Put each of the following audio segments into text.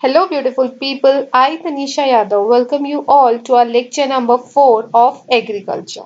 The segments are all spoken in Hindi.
Hello, beautiful people. I, Tanisha Yadav, welcome you all to our lecture number 4 of agriculture.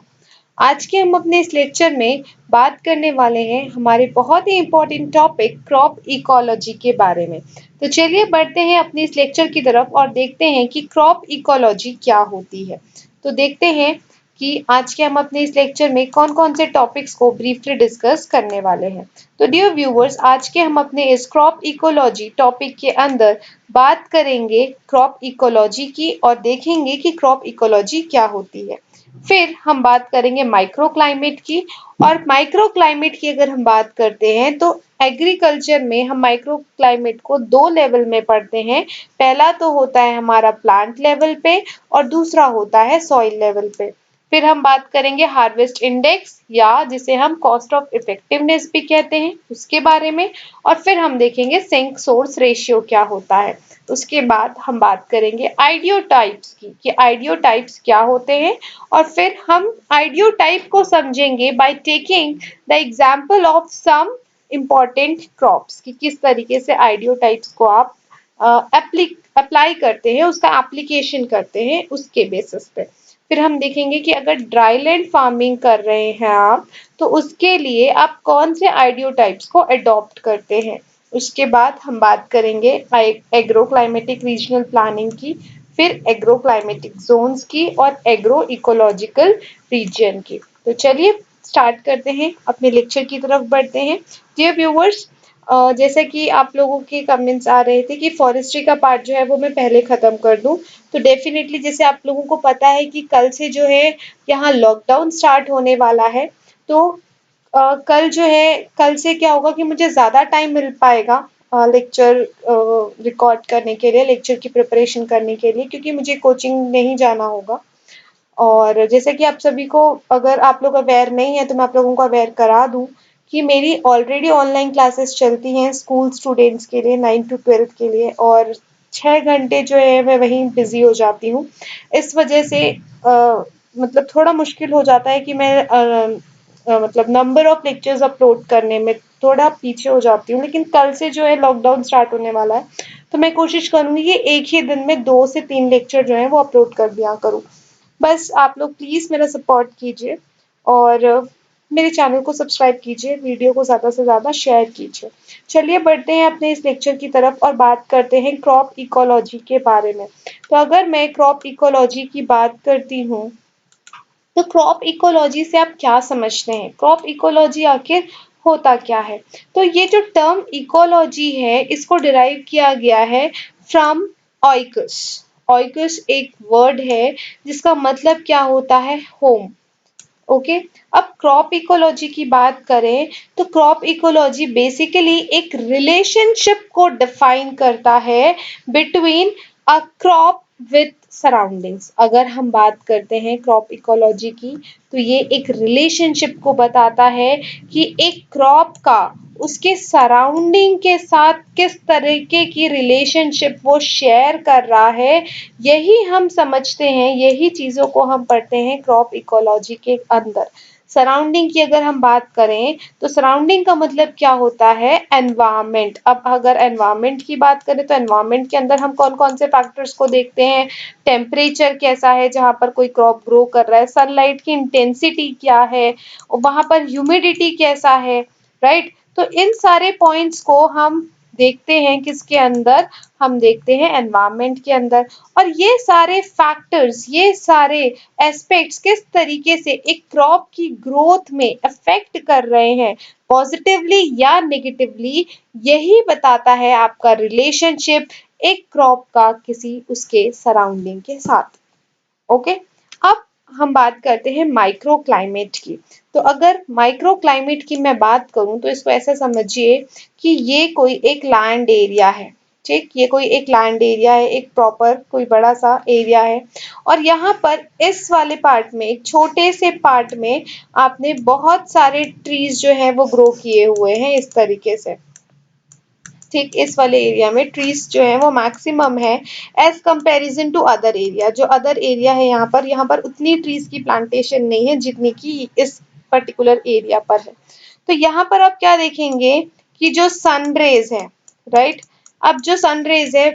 आज के हम अपने इस लेक्चर में बात करने वाले हैं हमारे बहुत ही इम्पोर्टेंट टॉपिक क्रॉप इकोलॉजी के बारे में। तो चलिए बढ़ते हैं अपने इस लेक्चर की तरफ और देखते हैं कि क्रॉप इकोलॉजी क्या होती है। तो देखते हैं कि आज के हम अपने इस लेक्चर में कौन-कौन से टॉपिक्स को ब्रीफली डिस्कस करने वाले हैं। तो डियर व्यूअर्स, आज के हम अपने इस क्रॉप इकोलॉजी टॉपिक के अंदर बात करेंगे क्रॉप इकोलॉजी की और देखेंगे कि क्रॉप इकोलॉजी क्या होती है। फिर हम बात करेंगे माइक्रो क्लाइमेट की और माइक्रो क्लाइमेट की अगर हम बात करते हैं तो एग्रीकल्चर में हम माइक्रो क्लाइमेट को दो लेवल में पढ़ते हैं। पहला तो होता है हमारा प्लांट लेवल पे और दूसरा होता है सॉइल लेवल पे। फिर हम बात करेंगे हार्वेस्ट इंडेक्स या जिसे हम कॉस्ट ऑफ इफेक्टिवनेस भी कहते हैं उसके बारे में और फिर हम देखेंगे सिंक सोर्स रेशियो क्या होता है। उसके बाद हम बात करेंगे आइडियोटाइप्स की कि आइडियोटाइप्स क्या होते हैं और फिर हम आइडियोटाइप को समझेंगे by taking the example of some important crops कि किस तरीके से आइडियोटाइप्स को आप अप्लाई करते हैं उसका एप्लीकेशन करते हैं उसके बेसिस पे। फिर हम देखेंगे कि अगर ड्राईलैंड फार्मिंग कर रहे हैं आप तो उसके लिए आप कौन से आइडियोटाइप्स को अडॉप्ट करते हैं। उसके बाद हम बात करेंगे एग्रो क्लाइमेटिक रीजनल प्लानिंग की, फिर एग्रो क्लाइमेटिक जोन्स की और एग्रो इकोलॉजिकल रीजन की। तो चलिए स्टार्ट करते हैं, अपने लेक्चर की तरफ बढ़ते हैं। डियर व्यूअर्स, जैसा कि आप लोगों के कमेंट्स आ रहे थे कि फॉरेस्ट्री का पार्ट जो है वो मैं पहले खत्म कर दूं, तो डेफिनेटली जैसे आप लोगों को पता है कि कल से जो है यहाँ लॉकडाउन स्टार्ट होने वाला है। तो कल जो है कल से क्या होगा कि मुझे ज़्यादा टाइम मिल पाएगा लेक्चर रिकॉर्ड करने के लिए, लेक्चर की प्रिपरेशन करने के लिए, क्योंकि मुझे कोचिंग नहीं जाना होगा। और जैसे कि आप सभी को, अगर आप लोग अवेयर नहीं है तो मैं आप लोगों को अवेयर करा दूं कि मेरी ऑलरेडी ऑनलाइन क्लासेस चलती हैं स्कूल स्टूडेंट्स के लिए 9 टू 12 के लिए और 6 घंटे जो है मैं वहीं बिजी हो जाती हूँ। इस वजह से मतलब थोड़ा मुश्किल हो जाता है कि मैं मतलब नंबर ऑफ लेक्चर्स अपलोड करने में थोड़ा पीछे हो जाती हूँ। लेकिन कल से जो है लॉकडाउन स्टार्ट होने वाला है तो मैं कोशिश करूंगी कि एक ही दिन में 2 से 3 लेक्चर जो है वो अपलोड कर दिया करूँ। बस आप लोग प्लीज़ मेरा सपोर्ट कीजिए और मेरे चैनल को सब्सक्राइब कीजिए, वीडियो को ज़्यादा से ज़्यादा शेयर कीजिए। चलिए बढ़ते हैं अपने इस लेक्चर की तरफ और बात करते हैं क्रॉप इकोलॉजी के बारे में। तो अगर मैं क्रॉप इकोलॉजी की बात करती हूँ तो क्रॉप इकोलॉजी से आप क्या समझते हैं? क्रॉप इकोलॉजी आखिर होता क्या है? तो ये जो टर्म इकोलॉजी है इसको डिराइव किया गया है फ्रॉम ऑइकस। ऑइकस एक वर्ड है जिसका मतलब क्या होता है? होम। ओके। अब क्रॉप इकोलॉजी की बात करें तो क्रॉप इकोलॉजी बेसिकली एक रिलेशनशिप को डिफाइन करता है between a crop with surroundings. अगर हम बात करते हैं क्रॉप इकोलॉजी की तो ये एक रिलेशनशिप को बताता है कि एक क्रॉप का उसके सराउंडिंग के साथ किस तरीके की रिलेशनशिप वो शेयर कर रहा है। यही हम समझते हैं, यही चीज़ों को हम पढ़ते हैं क्रॉप इकोलॉजी के अंदर। सराउंडिंग की अगर हम बात करें तो सराउंडिंग का मतलब क्या होता है? एनवायरनमेंट। अब अगर एनवायरनमेंट की बात करें तो एनवायरनमेंट के अंदर हम कौन-कौन से फैक्टर्स को देखते हैं? टेम्परेचर कैसा है जहाँ पर कोई क्रॉप ग्रो कर रहा है, सनलाइट की इंटेंसिटी क्या है, और वहाँ पर ह्यूमिडिटी कैसा है, राइट? तो इन सारे पॉइंट्स को हम देखते हैं किसके अंदर? हम देखते हैं एनवायरनमेंट के अंदर। और ये सारे फैक्टर्स, ये सारे एस्पेक्ट्स किस तरीके से एक क्रॉप की ग्रोथ में अफेक्ट कर रहे हैं, पॉजिटिवली या नेगेटिवली, यही बताता है आपका रिलेशनशिप एक क्रॉप का किसी उसके सराउंडिंग के साथ। ओके। अब हम बात करते हैं माइक्रो क्लाइमेट की। तो अगर माइक्रो क्लाइमेट की मैं बात करूं तो इसको ऐसा समझिए कि ये कोई एक लैंड एरिया है। ठीक, ये कोई एक लैंड एरिया है, एक प्रॉपर कोई बड़ा सा एरिया है और यहाँ पर इस वाले पार्ट में, एक छोटे से पार्ट में आपने बहुत सारे ट्रीज जो है वो ग्रो किए हुए हैं इस तरीके से। ठीक, इस वाले एरिया में ट्रीज जो है वो मैक्सिमम है as comparison to other area. जो अदर एरिया है यहाँ पर उतनी ट्रीज की प्लांटेशन नहीं है जितनी की इस पर्टिकुलर एरिया पर है। तो यहाँ पर आप क्या देखेंगे कि जो सन रेज है, राइट? अब जो सन रेज है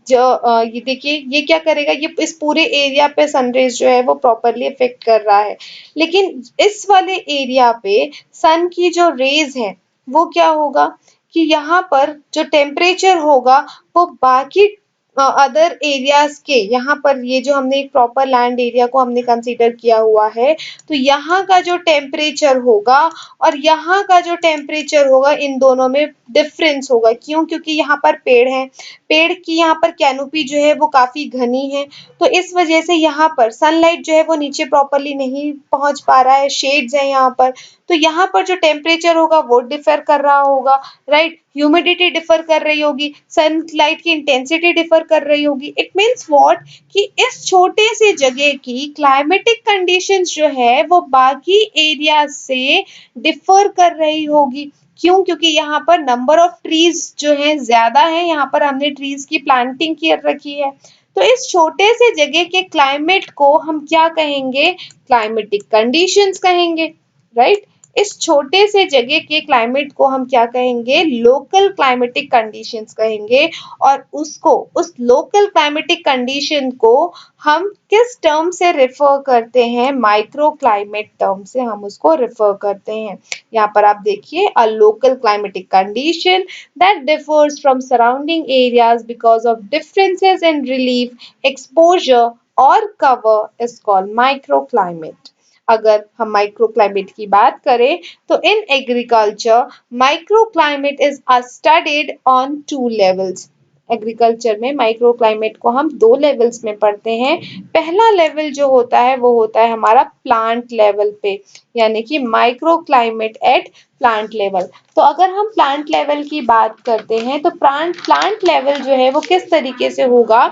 ये देखिए ये क्या करेगा, ये इस पूरे एरिया पे सनरेज जो है वो प्रॉपरली इफेक्ट कर रहा है। लेकिन इस वाले एरिया पे सन की जो रेज है वो क्या होगा कि यहाँ पर जो टेम्परेचर होगा वो बाकी अदर एरियाज के, यहाँ पर ये जो हमने एक प्रॉपर लैंड एरिया को हमने कंसीडर किया हुआ है, तो यहाँ का जो टेम्परेचर होगा और यहाँ का जो टेम्परेचर होगा इन दोनों में डिफरेंस होगा। क्यों? क्योंकि यहाँ पर पेड़ हैं, पेड़ की यहाँ पर कैनोपी जो है वो काफी घनी है, तो इस वजह से यहाँ पर सनलाइट जो है वो नीचे प्रॉपरली नहीं पहुंच पा रहा है, शेड्स है यहाँ पर, तो यहाँ पर जो टेम्परेचर होगा वो डिफर कर रहा होगा, राइट। ह्यूमिडिटी डिफर कर रही होगी, सनलाइट की इंटेंसिटी डिफर कर रही होगी। इट मीन्स व्हाट कि इस छोटे से जगह की क्लाइमेटिक कंडीशंस जो है वो बाकी एरिया से डिफर कर रही होगी। क्यों? क्योंकि यहाँ पर नंबर ऑफ ट्रीज जो है ज्यादा है, यहाँ पर हमने ट्रीज की प्लांटिंग कर रखी है, तो इस छोटे से जगह के क्लाइमेट को हम क्या कहेंगे? क्लाइमेटिक कंडीशंस कहेंगे, राइट। इस छोटे से जगह के क्लाइमेट को हम क्या कहेंगे? लोकल क्लाइमेटिक कंडीशंस कहेंगे। और उसको, उस लोकल क्लाइमेटिक कंडीशन को हम किस टर्म से रेफर करते हैं? माइक्रो क्लाइमेट टर्म से हम उसको रेफर करते हैं। यहाँ पर आप देखिए, a local climatic condition that differs from surrounding areas because of differences in relief, exposure or cover is called microclimate। अगर हम माइक्रोक्लाइमेट की बात करें तो in agriculture microclimate is studied on 2 levels. Agriculture में माइक्रोक्लाइमेट को हम 2 लेवल्स में पढ़ते हैं। पहला लेवल जो होता है वो होता है हमारा प्लांट लेवल पे, यानी कि माइक्रोक्लाइमेट एट प्लांट लेवल। तो अगर हम प्लांट लेवल की बात करते हैं तो प्लांट लेवल जो है वो किस तरीके से होगा?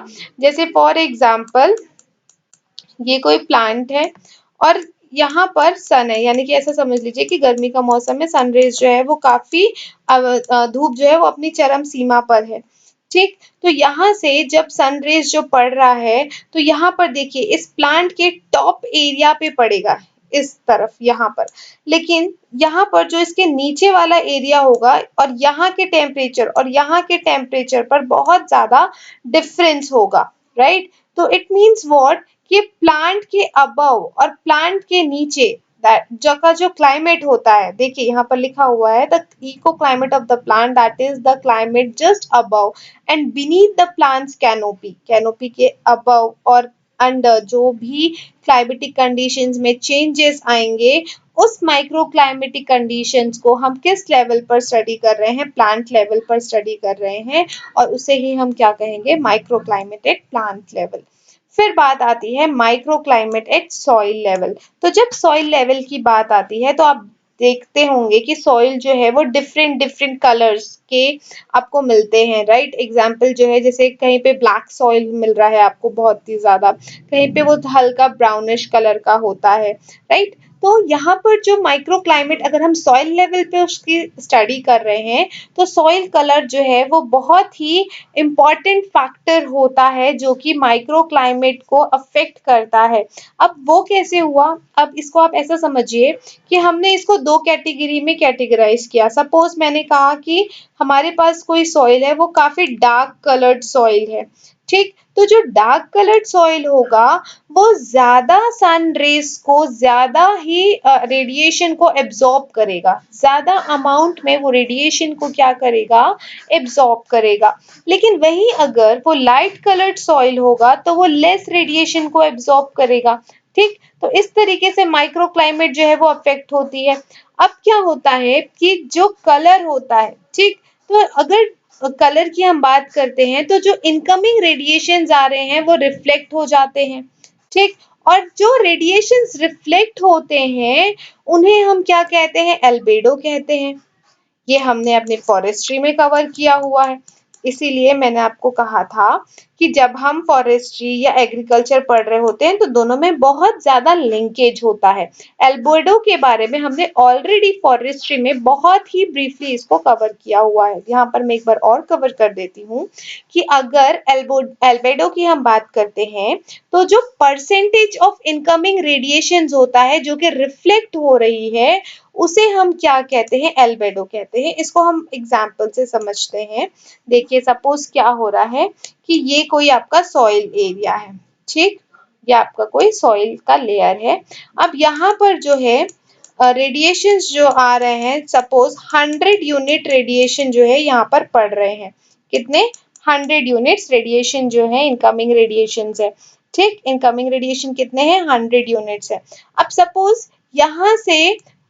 जैसे फॉर एग्जांपल ये कोई प्लांट है और यहाँ पर सन है, यानी कि ऐसा समझ लीजिए कि गर्मी का मौसम है, सनरेज जो है वो काफी धूप जो है वो अपनी चरम सीमा पर है, ठीक। तो यहाँ से जब सनरेज जो पड़ रहा है तो यहाँ पर देखिए इस प्लांट के टॉप एरिया पे पड़ेगा, इस तरफ यहाँ पर, लेकिन यहाँ पर जो इसके नीचे वाला एरिया होगा और यहाँ के टेम्परेचर और यहाँ के टेम्परेचर पर बहुत ज्यादा डिफरेंस होगा, राइट। तो इट मीन्स व्हाट कि प्लांट के अबव और प्लांट के नीचे का जो क्लाइमेट होता है, देखिए यहाँ पर लिखा हुआ है the eco climate of the plant that is the climate just above and beneath the plants canopy. Canopy के अबव और अंडर जो भी क्लाइमेटिक कंडीशंस में चेंजेस आएंगे, उस माइक्रो क्लाइमेटिक कंडीशंस को हम किस लेवल पर स्टडी कर रहे हैं? प्लांट लेवल पर स्टडी कर रहे हैं, और उसे ही हम क्या कहेंगे? Micro climate at plant level. फिर बात आती है micro climate at soil level. तो जब सॉइल लेवल की बात आती है तो आप देखते होंगे कि सॉइल जो है वो डिफरेंट डिफरेंट कलर्स के आपको मिलते हैं, राइट। एग्जाम्पल जो है जैसे कहीं पे ब्लैक सॉइल मिल रहा है आपको बहुत ही ज्यादा, कहीं पे वो हल्का ब्राउनिश कलर का होता है, राइट। तो यहाँ पर जो माइक्रो क्लाइमेट, अगर हम सॉइल लेवल पे उसकी स्टडी कर रहे हैं तो सॉइल कलर जो है वो बहुत ही इम्पॉर्टेंट फैक्टर होता है जो कि माइक्रो क्लाइमेट को अफेक्ट करता है। अब वो कैसे हुआ? अब इसको आप ऐसा समझिए कि हमने इसको 2 कैटेगरी में कैटेगराइज किया। सपोज मैंने कहा कि हमारे पास कोई सॉइल है वो काफी डार्क कलर्ड सॉइल है, ठीक। तो जो डार्क कलर्ड सॉइल होगा वो ज्यादा सन रेज को, ज्यादा ही रेडिएशन को एब्जॉर्ब करेगा, ज्यादा अमाउंट में वो रेडिएशन को क्या करेगा? एब्जॉर्ब करेगा। लेकिन वही अगर वो लाइट कलर्ड सॉइल होगा तो वो लेस रेडिएशन को एब्जॉर्ब करेगा, ठीक। तो इस तरीके से माइक्रो क्लाइमेट जो है वो अफेक्ट होती है। अब क्या होता है कि जो कलर होता है, ठीक, तो अगर कलर की हम बात करते हैं तो जो इनकमिंग रेडिएशंस आ रहे हैं वो रिफ्लेक्ट हो जाते हैं, ठीक। और जो रेडिएशंस रिफ्लेक्ट होते हैं उन्हें हम क्या कहते हैं? एल्बेडो कहते हैं। ये हमने अपने फॉरेस्ट्री में कवर किया हुआ है, इसीलिए मैंने आपको कहा था कि जब हम फॉरेस्ट्री या एग्रीकल्चर पढ़ रहे होते हैं तो दोनों में बहुत ज्यादा लिंकेज होता है। एल्बेडो के बारे में हमने ऑलरेडी फॉरेस्ट्री में बहुत ही ब्रीफली इसको कवर किया हुआ है। यहाँ पर मैं एक बार और कवर कर देती हूँ कि अगर एल्बेडो की हम बात करते हैं तो जो परसेंटेज ऑफ इनकमिंग रेडिएशंस होता है जो कि रिफ्लेक्ट हो रही है, उसे हम क्या कहते हैं, एल्बेडो कहते हैं। इसको हम एग्जाम्पल से समझते हैं। देखिए सपोज क्या हो रहा है कि ये कोई आपका सॉइल एरिया है, ठीक, ये आपका कोई सॉइल का लेयर है। अब यहाँ पर जो है रेडिएशंस जो आ रहे हैं, सपोज 100 यूनिट रेडिएशन जो है यहाँ पर पड़ रहे हैं। कितने, 100 यूनिट्स रेडिएशन जो है इनकमिंग रेडिएशन है, ठीक, इनकमिंग रेडिएशन कितने हैं, 100 यूनिट्स है। अब सपोज यहाँ से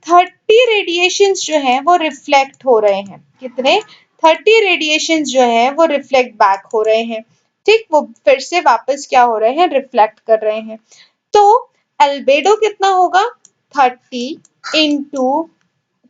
30 रेडिएशंस जो हैं वो रिफ्लेक्ट हो रहे हैं। कितने, 30 रेडिएशंस जो हैं वो रिफ्लेक्ट बैक हो रहे हैं, ठीक, वो फिर से वापस क्या हो रहे हैं, रिफ्लेक्ट कर रहे हैं। तो एल्बेडो कितना होगा, 30 into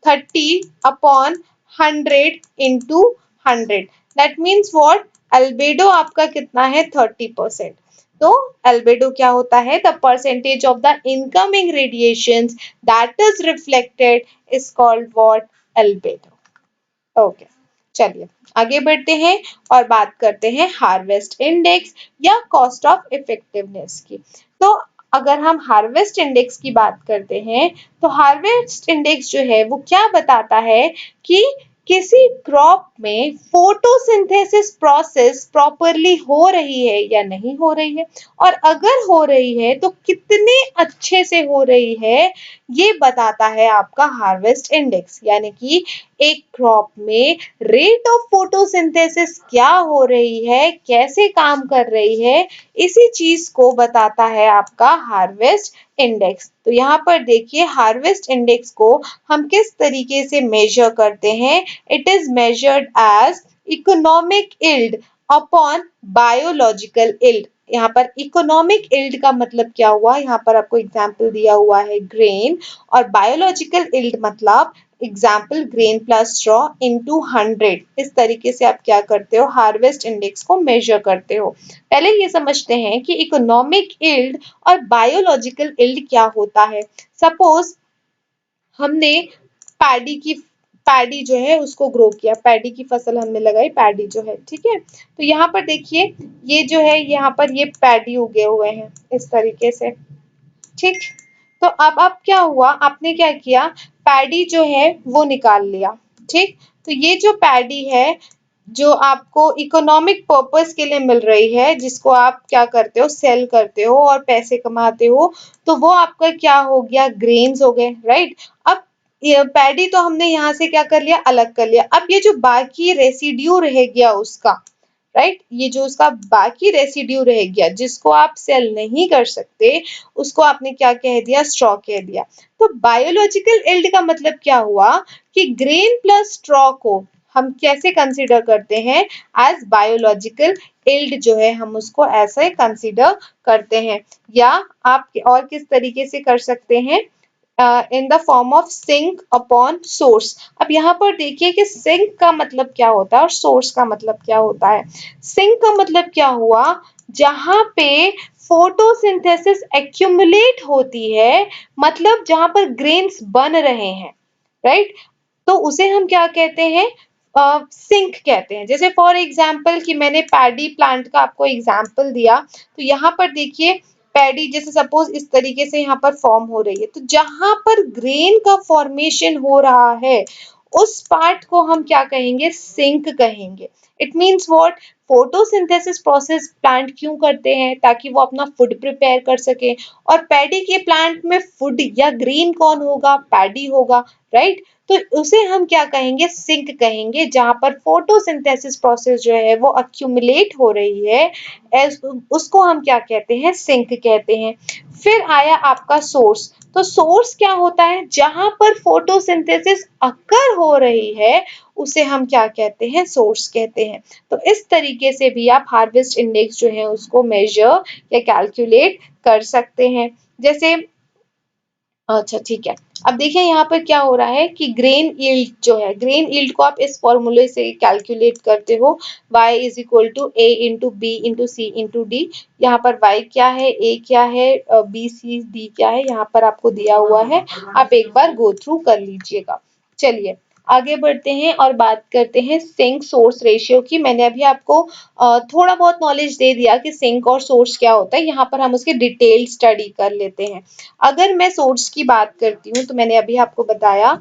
30 upon 100 into 100, that means what, albedo आपका कितना है, 30%। तो एल्बेडो क्या होता है, the percentage of the incoming radiations that is reflected is called what, albedo. Okay, चलिए आगे बढ़ते हैं और बात करते हैं हार्वेस्ट इंडेक्स या कॉस्ट ऑफ इफेक्टिवनेस की। तो अगर हम हार्वेस्ट इंडेक्स की बात करते हैं तो हार्वेस्ट इंडेक्स जो है वो क्या बताता है कि किसी क्रॉप में फोटोसिंथेसिस प्रोसेस प्रॉपरली हो रही है या नहीं हो रही है, और अगर हो रही है तो कितने अच्छे से हो रही है, ये बताता है आपका हार्वेस्ट इंडेक्स। यानी कि एक क्रॉप में रेट ऑफ फोटोसिंथेसिस क्या हो रही है, कैसे काम कर रही है, इसी चीज को बताता है आपका हार्वेस्ट इंडेक्स। तो यहाँ पर देखिए हार्वेस्ट इंडेक्स को हम किस तरीके से मेजर करते हैं, it is measured as economic yield upon biological yield. यहाँ पर इकोनॉमिक इल्ड का मतलब क्या हुआ, यहाँ पर आपको एग्जाम्पल दिया हुआ है ग्रेन, और बायोलॉजिकल इल्ड मतलब example grain plus straw into 100। इस तरीके से आप क्या करते हो, हार्वेस्ट इंडेक्स को मेजर करते हो। पहले ये समझते हैं कि इकोनॉमिक इल्ड और बायोलॉजिकल इल्ड क्या होता है। सपोज हमने पैडी जो है उसको ग्रो किया, पैडी की फसल हमने लगाई, पैडी जो है, ठीक है। तो यहाँ पर देखिए ये जो है, यहाँ पर ये पैडी उगे हुए हैं इस तरीके से, ठीक। तो अब क्या हुआ, आपने क्या किया, पैडी जो है वो निकाल लिया, ठीक। तो ये जो पैडी है जो आपको इकोनॉमिक पर्पस के लिए मिल रही है, जिसको आप क्या करते हो, सेल करते हो और पैसे कमाते हो, तो वो आपका क्या हो गया, ग्रेन्स हो गए, राइट। अब पैडी तो हमने यहाँ से क्या कर लिया, अलग कर लिया। अब ये जो बाकी रेसिड्यू रह गया उसका, राइट, ये जो उसका बाकी रेसिड्यू रह गया जिसको आप सेल नहीं कर सकते, उसको आपने क्या कह दिया, स्ट्रॉ कह दिया। तो बायोलॉजिकल इल्ड का मतलब क्या हुआ कि ग्रेन प्लस स्ट्रॉ को हम कैसे कंसीडर करते हैं, एज बायोलॉजिकल इल्ड जो है हम उसको ऐसे कंसीडर करते हैं। या आप और किस तरीके से कर सकते हैं, in the form of sink upon source. अब यहाँ पर देखिए कि सिंक का मतलब क्या होता है और सोर्स का मतलब क्या होता है। सिंक का मतलब क्या हुआ, जहां पे फोटोसिंथेसिस एक्यूमुलेट होती है, मतलब जहां पर ग्रेन्स बन रहे हैं, राइट, तो उसे हम क्या कहते हैं, सिंक कहते हैं। जैसे फॉर एग्जाम्पल कि मैंने पैडी प्लांट का आपको एग्जाम्पल दिया, तो यहाँ पर देखिए पैडी जैसे सपोज इस तरीके से यहाँ पर फॉर्म हो रही है, तो जहां पर ग्रेन का फॉर्मेशन हो रहा है उस पार्ट को हम क्या कहेंगे, सिंक कहेंगे। It means what, photosynthesis process plant क्यों करते हैं, ताकि वो अपना फूड प्रिपेयर कर सके। और पैडी के प्लांट में फूड या ग्रेन कौन होगा, पैडी होगा, राइट। तो उसे हम क्या कहेंगे, सिंक कहेंगे, जहां पर फोटोसिंथेसिस प्रोसेस जो है वो अक्यूमुलेट हो रही है, उसको हम क्या कहते हैं, सिंक कहते हैं। फिर आया आपका सोर्स। तो सोर्स क्या होता है, जहां पर फोटोसिंथेसिस अकर हो रही है उसे हम क्या कहते हैं, सोर्स कहते हैं। तो इस तरीके से भी आप हार्वेस्ट इंडेक्स जो है उसको मेजर या कैलकुलेट कर सकते हैं। जैसे अच्छा ठीक है, अब देखिए यहाँ पर क्या हो रहा है कि ग्रेन यील्ड जो है, ग्रेन यील्ड को आप इस फॉर्मूले से कैलकुलेट करते हो, y is equal to a into B into C into D. यहाँ पर y क्या है, a क्या है, b c d क्या है, यहाँ पर आपको दिया हुआ है, आप एक बार गो थ्रू कर लीजिएगा। चलिए आगे बढ़ते हैं और बात करते हैं सिंक सोर्स रेशियो की। मैंने अभी आपको थोड़ा बहुत नॉलेज दे दिया कि सिंक और सोर्स क्या होता है। यहाँ पर हम उसकी डिटेल स्टडी कर लेते हैं। अगर मैं सोर्स की बात करती हूँ तो मैंने अभी आपको बताया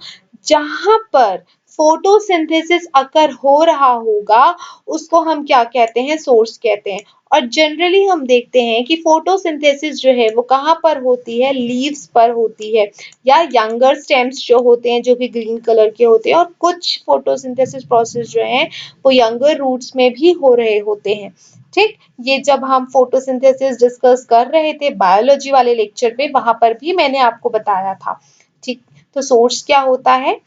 जहां पर फोटोसिंथेसिस अकर हो रहा होगा उसको हम क्या कहते हैं, सोर्स कहते हैं। और जनरली हम देखते हैं कि फोटोसिंथेसिस जो है वो कहाँ पर होती है, लीव्स पर होती है या यंगर स्टेम्स जो होते हैं जो कि ग्रीन कलर के होते हैं, और कुछ फोटोसिंथेसिस प्रोसेस जो है वो यंगर रूट्स में भी हो रहे होते हैं। ठीक, ये जब हम फोटोसिंथेसिस डिस्कस कर रहे थे बायोलॉजी वाले लेक्चर में, वहां पर भी मैंने आपको बताया था। ठीक, तो सोर्स क्या होता है,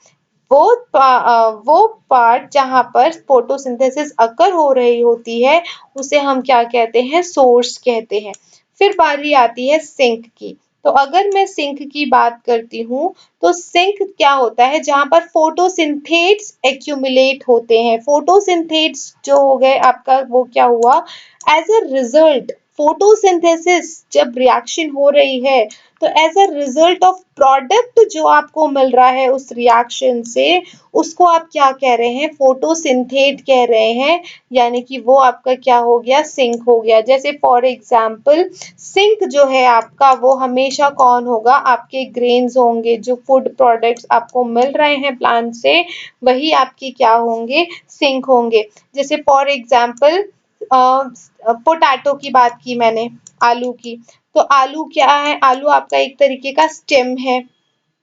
वो पार्ट जहां पर फोटोसिंथेसिस अकर हो रही होती है उसे हम क्या कहते हैं, सोर्स कहते हैं। फिर बारी आती है सिंक की। तो अगर मैं सिंक की बात करती हूँ तो सिंक क्या होता है, जहां पर फोटोसिंथेट्स एक्यूमुलेट होते हैं। फोटोसिंथेट्स जो हो गए आपका, वो क्या हुआ, एज अ रिजल्ट फोटोसिंथेसिस जब रिएक्शन हो रही है तो as a result of product जो आपको मिल रहा है उस रिएक्शन से, उसको आप क्या कह रहे हैं, फोटोसिंथेट कह रहे हैं। यानी कि वो आपका क्या हो गया, सिंक हो गया। जैसे फॉर एग्जांपल सिंक जो है आपका, वो हमेशा कौन होगा, आपके ग्रेन्स होंगे, जो फूड प्रोडक्ट्स आपको मिल रहे हैं प्लांट से, वही आपके क्या होंगे, सिंक होंगे। जैसे फॉर एग्जांपल पोटैटो की बात की मैंने, आलू की। तो आलू क्या है, आलू आपका एक तरीके का स्टेम है,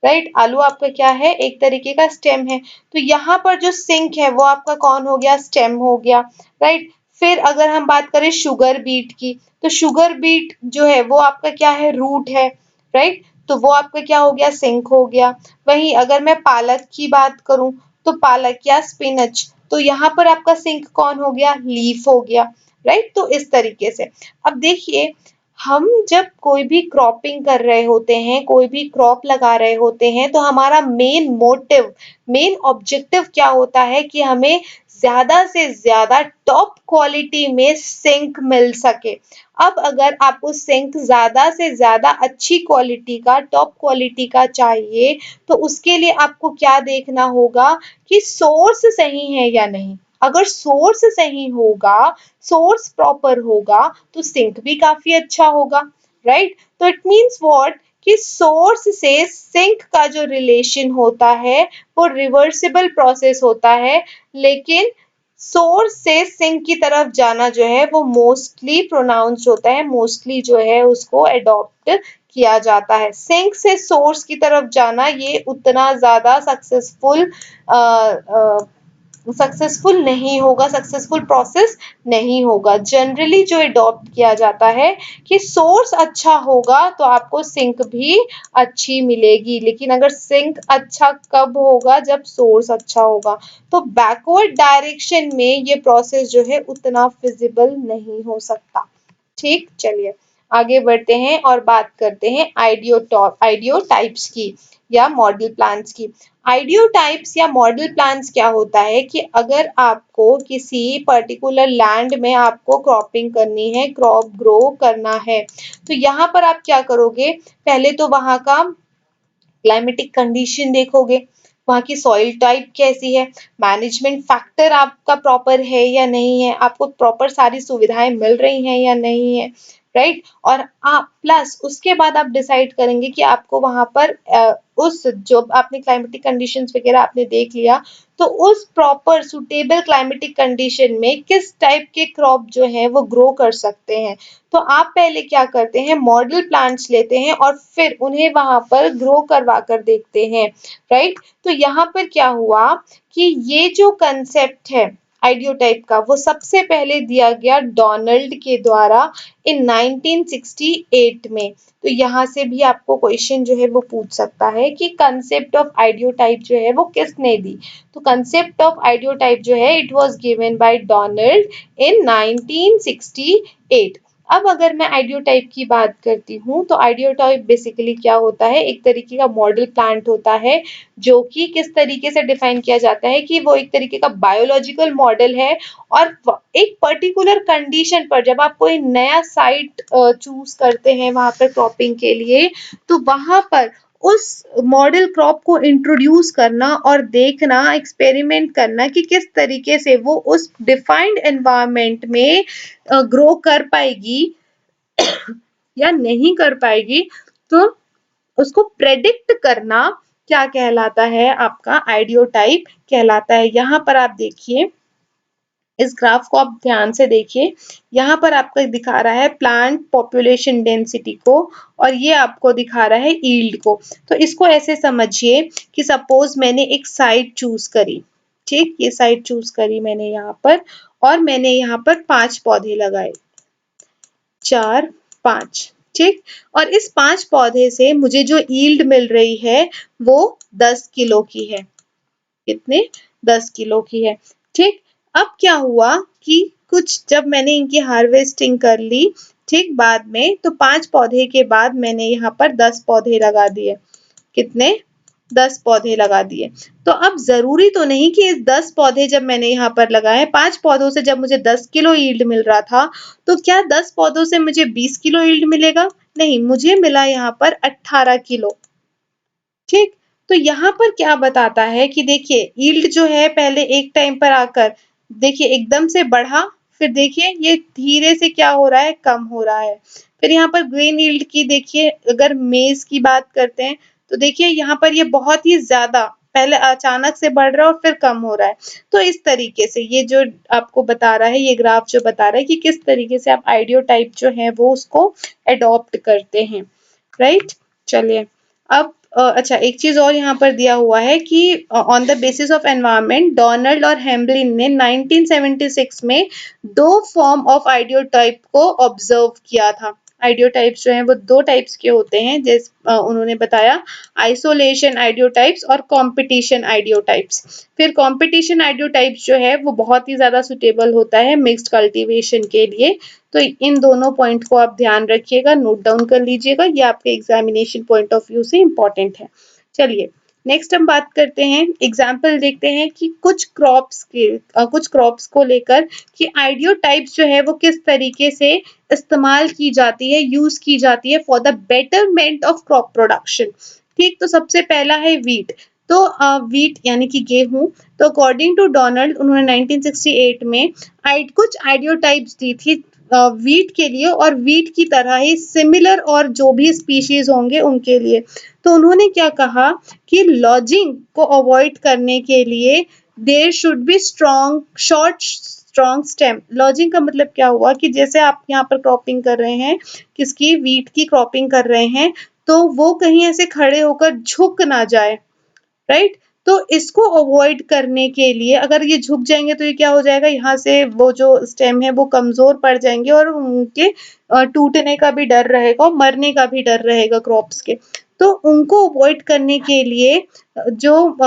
राइट। आलू आपका क्या है, एक तरीके का स्टेम है। तो यहाँ पर जो सिंक है वो आपका कौन हो गया, स्टेम हो गया, राइट। फिर अगर हम बात करें शुगर बीट की, तो शुगर बीट जो है वो आपका क्या है, रूट है, राइट। तो वो आपका क्या हो गया, सिंक हो गया। वहीं अगर मैं पालक की बात करूं तो पालक या स्पिनच, तो यहाँ पर आपका सिंक कौन हो गया, लीफ हो गया, राइट। तो इस तरीके से अब देखिए, हम जब कोई भी क्रॉपिंग कर रहे होते हैं, कोई भी क्रॉप लगा रहे होते हैं, तो हमारा मेन मोटिव, मेन ऑब्जेक्टिव क्या होता है कि हमें ज्यादा से ज्यादा टॉप क्वालिटी में सिंक मिल सके। अब अगर आपको सिंक ज्यादा से ज्यादा अच्छी क्वालिटी का, टॉप क्वालिटी का चाहिए, तो उसके लिए आपको क्या देखना होगा कि सोर्स सही है या नहीं। अगर सोर्स सही होगा, सोर्स प्रॉपर होगा, तो सिंक भी काफी अच्छा होगा, राइट। तो इट मीन्स व्हाट, कि सोर्स से सिंक का जो रिलेशन होता है वो रिवर्सिबल प्रोसेस होता है, लेकिन सोर्स से सिंक की तरफ जाना जो है वो मोस्टली प्रोनाउंस होता है, मोस्टली जो है उसको अडॉप्ट किया जाता है। सिंक से सोर्स की तरफ जाना ये उतना ज्यादा सक्सेसफुल नहीं होगा, सक्सेसफुल प्रोसेस नहीं होगा। जनरली जो अडॉप्ट किया जाता है कि सोर्स अच्छा होगा तो आपको सिंक भी अच्छी मिलेगी, लेकिन अगर सिंक अच्छा कब होगा, जब सोर्स अच्छा होगा। तो बैकवर्ड डायरेक्शन में ये प्रोसेस जो है उतना फिजिबल नहीं हो सकता। ठीक, चलिए आगे बढ़ते हैं और बात करते हैं आइडियोटाइप्स की या मॉडल प्लांट्स की। आइडियोटाइप्स या मॉडल प्लांट्स क्या होता है कि अगर आपको किसी पर्टिकुलर लैंड में आपको क्रॉपिंग करनी है, क्रॉप ग्रो करना है, तो यहाँ पर आप क्या करोगे, पहले तो वहां का क्लाइमेटिक कंडीशन देखोगे, वहाँ की सॉइल टाइप कैसी है, मैनेजमेंट फैक्टर आपका प्रॉपर है या नहीं है, आपको प्रॉपर सारी सुविधाएं मिल रही हैं या नहीं है, राइट। और आप प्लस उसके बाद आप डिसाइड करेंगे कि आपको वहां पर उस जो आपने क्लाइमेटिक कंडीशंस वगैरह आपने देख लिया, तो उस प्रॉपर सुटेबल क्लाइमेटिक कंडीशन में किस टाइप के क्रॉप जो है वो ग्रो कर सकते हैं। तो आप पहले क्या करते हैं, मॉडल प्लांट्स लेते हैं और फिर उन्हें वहां पर ग्रो करवा कर देखते हैं, राइट। तो यहाँ पर क्या हुआ कि ये जो कंसेप्ट है आइडियोटाइप का, वो सबसे पहले दिया गया डोनाल्ड के द्वारा इन 1968 में। तो यहाँ से भी आपको क्वेश्चन जो है वो पूछ सकता है कि कंसेप्ट ऑफ आइडियोटाइप जो है वो किसने दी। तो कंसेप्ट ऑफ आइडियोटाइप जो है it was given by Donald in 1968। अब अगर मैं आइडियोटाइप की बात करती हूँ तो आइडियोटाइप बेसिकली क्या होता है, एक तरीके का मॉडल प्लांट होता है, जो कि किस तरीके से डिफाइन किया जाता है कि वो एक तरीके का बायोलॉजिकल मॉडल है। और एक पर्टिकुलर कंडीशन पर जब आप कोई नया साइट चूज करते हैं वहां पर क्रॉपिंग के लिए, तो वहां पर उस मॉडल क्रॉप को इंट्रोड्यूस करना और देखना, एक्सपेरिमेंट करना कि किस तरीके से वो उस डिफाइंड एनवायरनमेंट में ग्रो कर पाएगी या नहीं कर पाएगी, तो उसको प्रेडिक्ट करना क्या कहलाता है, आपका आइडियोटाइप कहलाता है। यहाँ पर आप देखिए, इस ग्राफ को आप ध्यान से देखिए, यहाँ पर आपको दिखा रहा है प्लांट पॉपुलेशन डेंसिटी को और ये आपको दिखा रहा है यील्ड को। तो इसको ऐसे समझिए कि सपोज मैंने एक साइड चूज करी, ठीक, ये साइड चूज करी मैंने यहाँ पर, और मैंने यहाँ पर 5 पौधे लगाए, 4, 5, ठीक, और इस 5 पौधे से मुझे जो यील्ड मिल रही है वो 10 किलो की है। कितने? 10 किलो की है, ठीक। अब क्या हुआ कि कुछ जब मैंने इनकी हार्वेस्टिंग कर ली, ठीक, बाद में, तो 5 पौधे के बाद मैंने यहाँ पर 10 पौधे लगा दिए। कितने? 10 पौधे लगा दिए। तो अब जरूरी तो नहीं कि इस 10 पौधे जब मैंने यहाँ पर लगाए, 5 पौधों से जब मुझे 10 किलो यील्ड मिल रहा था, तो क्या 10 पौधों से मुझे 20 किलो यील्ड मिलेगा? नहीं, मुझे मिला यहाँ पर 18 किलो, ठीक। तो यहाँ पर क्या बताता है कि देखिए यील्ड जो है पहले एक टाइम पर आकर देखिए एकदम से बढ़ा, फिर देखिए ये धीरे से क्या हो रहा है, कम हो रहा है। फिर यहाँ पर ग्रेन यील्ड की देखिए, अगर मेज की बात करते हैं तो देखिए यहाँ पर ये बहुत ही ज्यादा पहले अचानक से बढ़ रहा है और फिर कम हो रहा है। तो इस तरीके से ये जो आपको बता रहा है, ये ग्राफ जो बता रहा है कि किस तरीके से आप आइडियोटाइप जो है वो उसको एडॉप्ट करते हैं, राइट। चलिए, अब अच्छा, एक चीज और यहाँ पर दिया हुआ है कि on the basis of environment Donald और हेम्बलिन ने 1976 में 2 फॉर्म ऑफ आइडियोटाइप को ऑब्जर्व किया था। आइडियोटाइप्स जो हैं वो 2 टाइप्स के होते हैं, जैसे उन्होंने बताया, आइसोलेशन आइडियोटाइप्स और कंपटीशन आइडियोटाइप्स। फिर कंपटीशन आइडियोटाइप्स जो है वो बहुत ही ज्यादा सुटेबल होता है मिक्स्ड कल्टीवेशन के लिए। तो इन दोनों पॉइंट को आप ध्यान रखिएगा, नोट डाउन कर लीजिएगा, ये आपके एग्जामिनेशन पॉइंट ऑफ व्यू से इम्पोर्टेंट है। चलिए, नेक्स्ट हम बात करते हैं, एग्जाम्पल देखते हैं कि कुछ क्रॉप्स को लेकर कि आइडियोटाइप्स जो है वो किस तरीके से इस्तेमाल की जाती है, यूज की जाती है for the betterment of crop production, ठीक। तो सबसे पहला है वीट। तो वीट यानी कि गेहूं, तो अकॉर्डिंग टू डोनाल्ड, उन्होंने 1968 में कुछ आइडियोटाइप्स दी थी वीट के लिए, और वीट की तरह ही सिमिलर और जो भी स्पीशीज होंगे उनके लिए। तो उन्होंने क्या कहा कि लॉजिंग को अवॉइड करने के लिए there should be strong stem. Lodging का मतलब क्या हुआ कि जैसे आप यहाँ पर क्रॉपिंग कर रहे हैं, किसकी, वीट की क्रॉपिंग कर रहे हैं, तो वो कहीं ऐसे खड़े होकर झुक ना जाए, राइट। तो इसको अवॉइड करने के लिए, अगर ये झुक जाएंगे तो ये क्या हो जाएगा, यहाँ से वो जो स्टेम है वो कमजोर पड़ जाएंगे और उनके टूटने का भी डर रहेगा और मरने का भी डर रहेगा क्रॉप्स के। तो उनको अवॉइड करने के लिए जो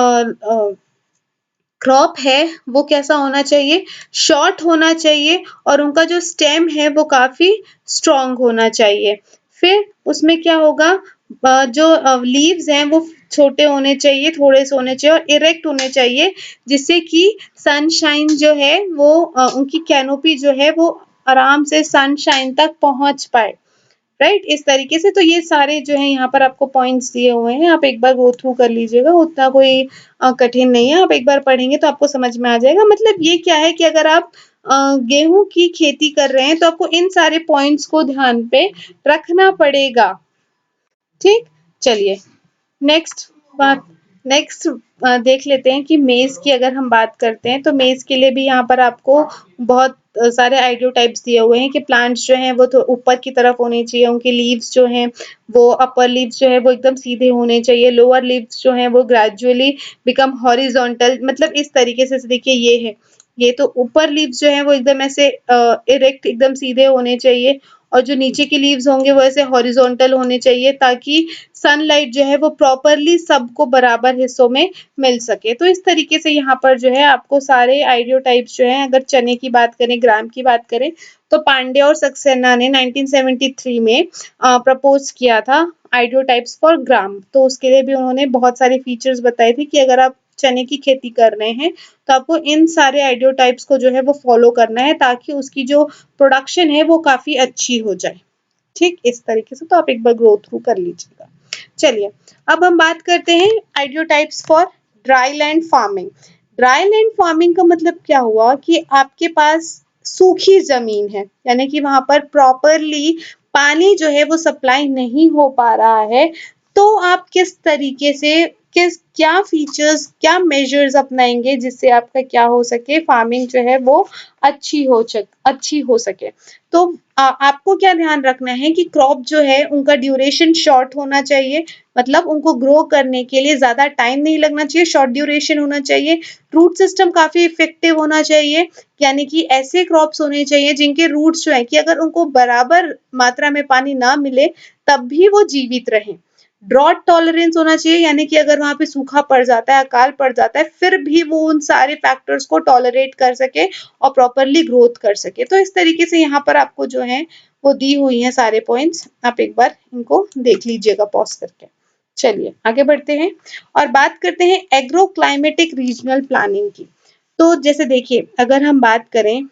क्रॉप है वो कैसा होना चाहिए, शॉर्ट होना चाहिए, और उनका जो स्टेम है वो काफी स्ट्रॉन्ग होना चाहिए। फिर उसमें क्या होगा, जो लीव्स हैं वो छोटे होने चाहिए, थोड़े से होने चाहिए और इरेक्ट होने चाहिए, जिससे कि सनशाइन जो है वो उनकी कैनोपी जो है वो आराम से सनशाइन तक पहुंच पाए, राइट। इस तरीके से तो ये सारे जो है यहाँ पर आपको पॉइंट्स दिए हुए हैं, आप एक बार गो थ्रू कर लीजिएगा, उतना कोई कठिन नहीं है, आप एक बार पढ़ेंगे तो आपको समझ में आ जाएगा। मतलब ये क्या है कि अगर आप गेहूं की खेती कर रहे हैं तो आपको इन सारे पॉइंट्स को ध्यान पे रखना पड़ेगा, ठीक। चलिए, नेक्स्ट बात, नेक्स्ट देख लेते हैं कि मेज की अगर हम बात करते हैं तो मेज के लिए भी यहाँ पर आपको बहुत सारे आइडियोटाइप्स दिए हुए हैं कि प्लांट्स जो हैं वो तो ऊपर की तरफ होने चाहिए, उनके लीव्स जो हैं वो, अपर लीव्स जो है वो एकदम सीधे होने चाहिए, लोअर लीव्स जो हैं वो ग्रेजुअली बिकम हॉरिजॉन्टल, मतलब इस तरीके से देखिए ये है, ये तो ऊपर लीव्स जो है वो एकदम ऐसे इरेक्ट एकदम सीधे होने चाहिए, और जो नीचे के लीव्स होंगे वो ऐसे हॉरिजॉन्टल होने चाहिए, ताकि सनलाइट जो है वो प्रॉपरली सबको बराबर हिस्सों में मिल सके। तो इस तरीके से यहाँ पर जो है आपको सारे आइडियोटाइप्स जो हैं, अगर चने की बात करें, ग्राम की बात करें, तो पांडे और सक्सेना ने 1973 में प्रपोज किया था आइडियोटाइप्स फॉर ग्राम। तो उसके लिए भी उन्होंने बहुत सारे फीचर्स बताए थे कि अगर आप चने की खेती कर रहे हैं तो आपको इन सारे आइडियोटाइप्स को जो है वो फॉलो करना है, ताकि उसकी जो प्रोडक्शन है वो काफी अच्छी हो जाए, ठीक। इस तरीके से तो आप एक बार ग्रो थ्रू कर लीजिएगा। चलिए अब हम बात करते हैं ideotypes for dry land farming. Dry land farming का मतलब क्या हुआ कि आपके पास सूखी जमीन है, यानी कि वहां पर प्रॉपरली पानी जो है वो सप्लाई नहीं हो पा रहा है, तो आप किस तरीके से किस क्या फीचर्स क्या मेजर्स अपनाएंगे जिससे आपका क्या हो सके, फार्मिंग जो है वो अच्छी हो सके। तो आपको क्या ध्यान रखना है कि क्रॉप जो है उनका ड्यूरेशन शॉर्ट होना चाहिए, मतलब उनको ग्रो करने के लिए ज्यादा टाइम नहीं लगना चाहिए, शॉर्ट ड्यूरेशन होना चाहिए। रूट सिस्टम काफी इफेक्टिव होना चाहिए, यानी कि ऐसे क्रॉप्स होने चाहिए जिनके रूट्स जो है कि अगर उनको बराबर मात्रा में पानी ना मिले तब भी वो जीवित रहें। ड्रॉट टॉलरेंस होना चाहिए, यानी कि अगर वहां पे सूखा पड़ जाता है, अकाल पड़ जाता है, फिर भी वो उन सारे फैक्टर्स को टॉलरेट कर सके और प्रॉपरली ग्रोथ कर सके। तो इस तरीके से यहाँ पर आपको जो है वो दी हुई है सारे पॉइंट्स, आप एक बार इनको देख लीजिएगा पॉज करके। चलिए आगे बढ़ते हैं और बात करते हैं एग्रो क्लाइमेटिक रीजनल प्लानिंग की। तो जैसे देखिए, अगर हम बात करें,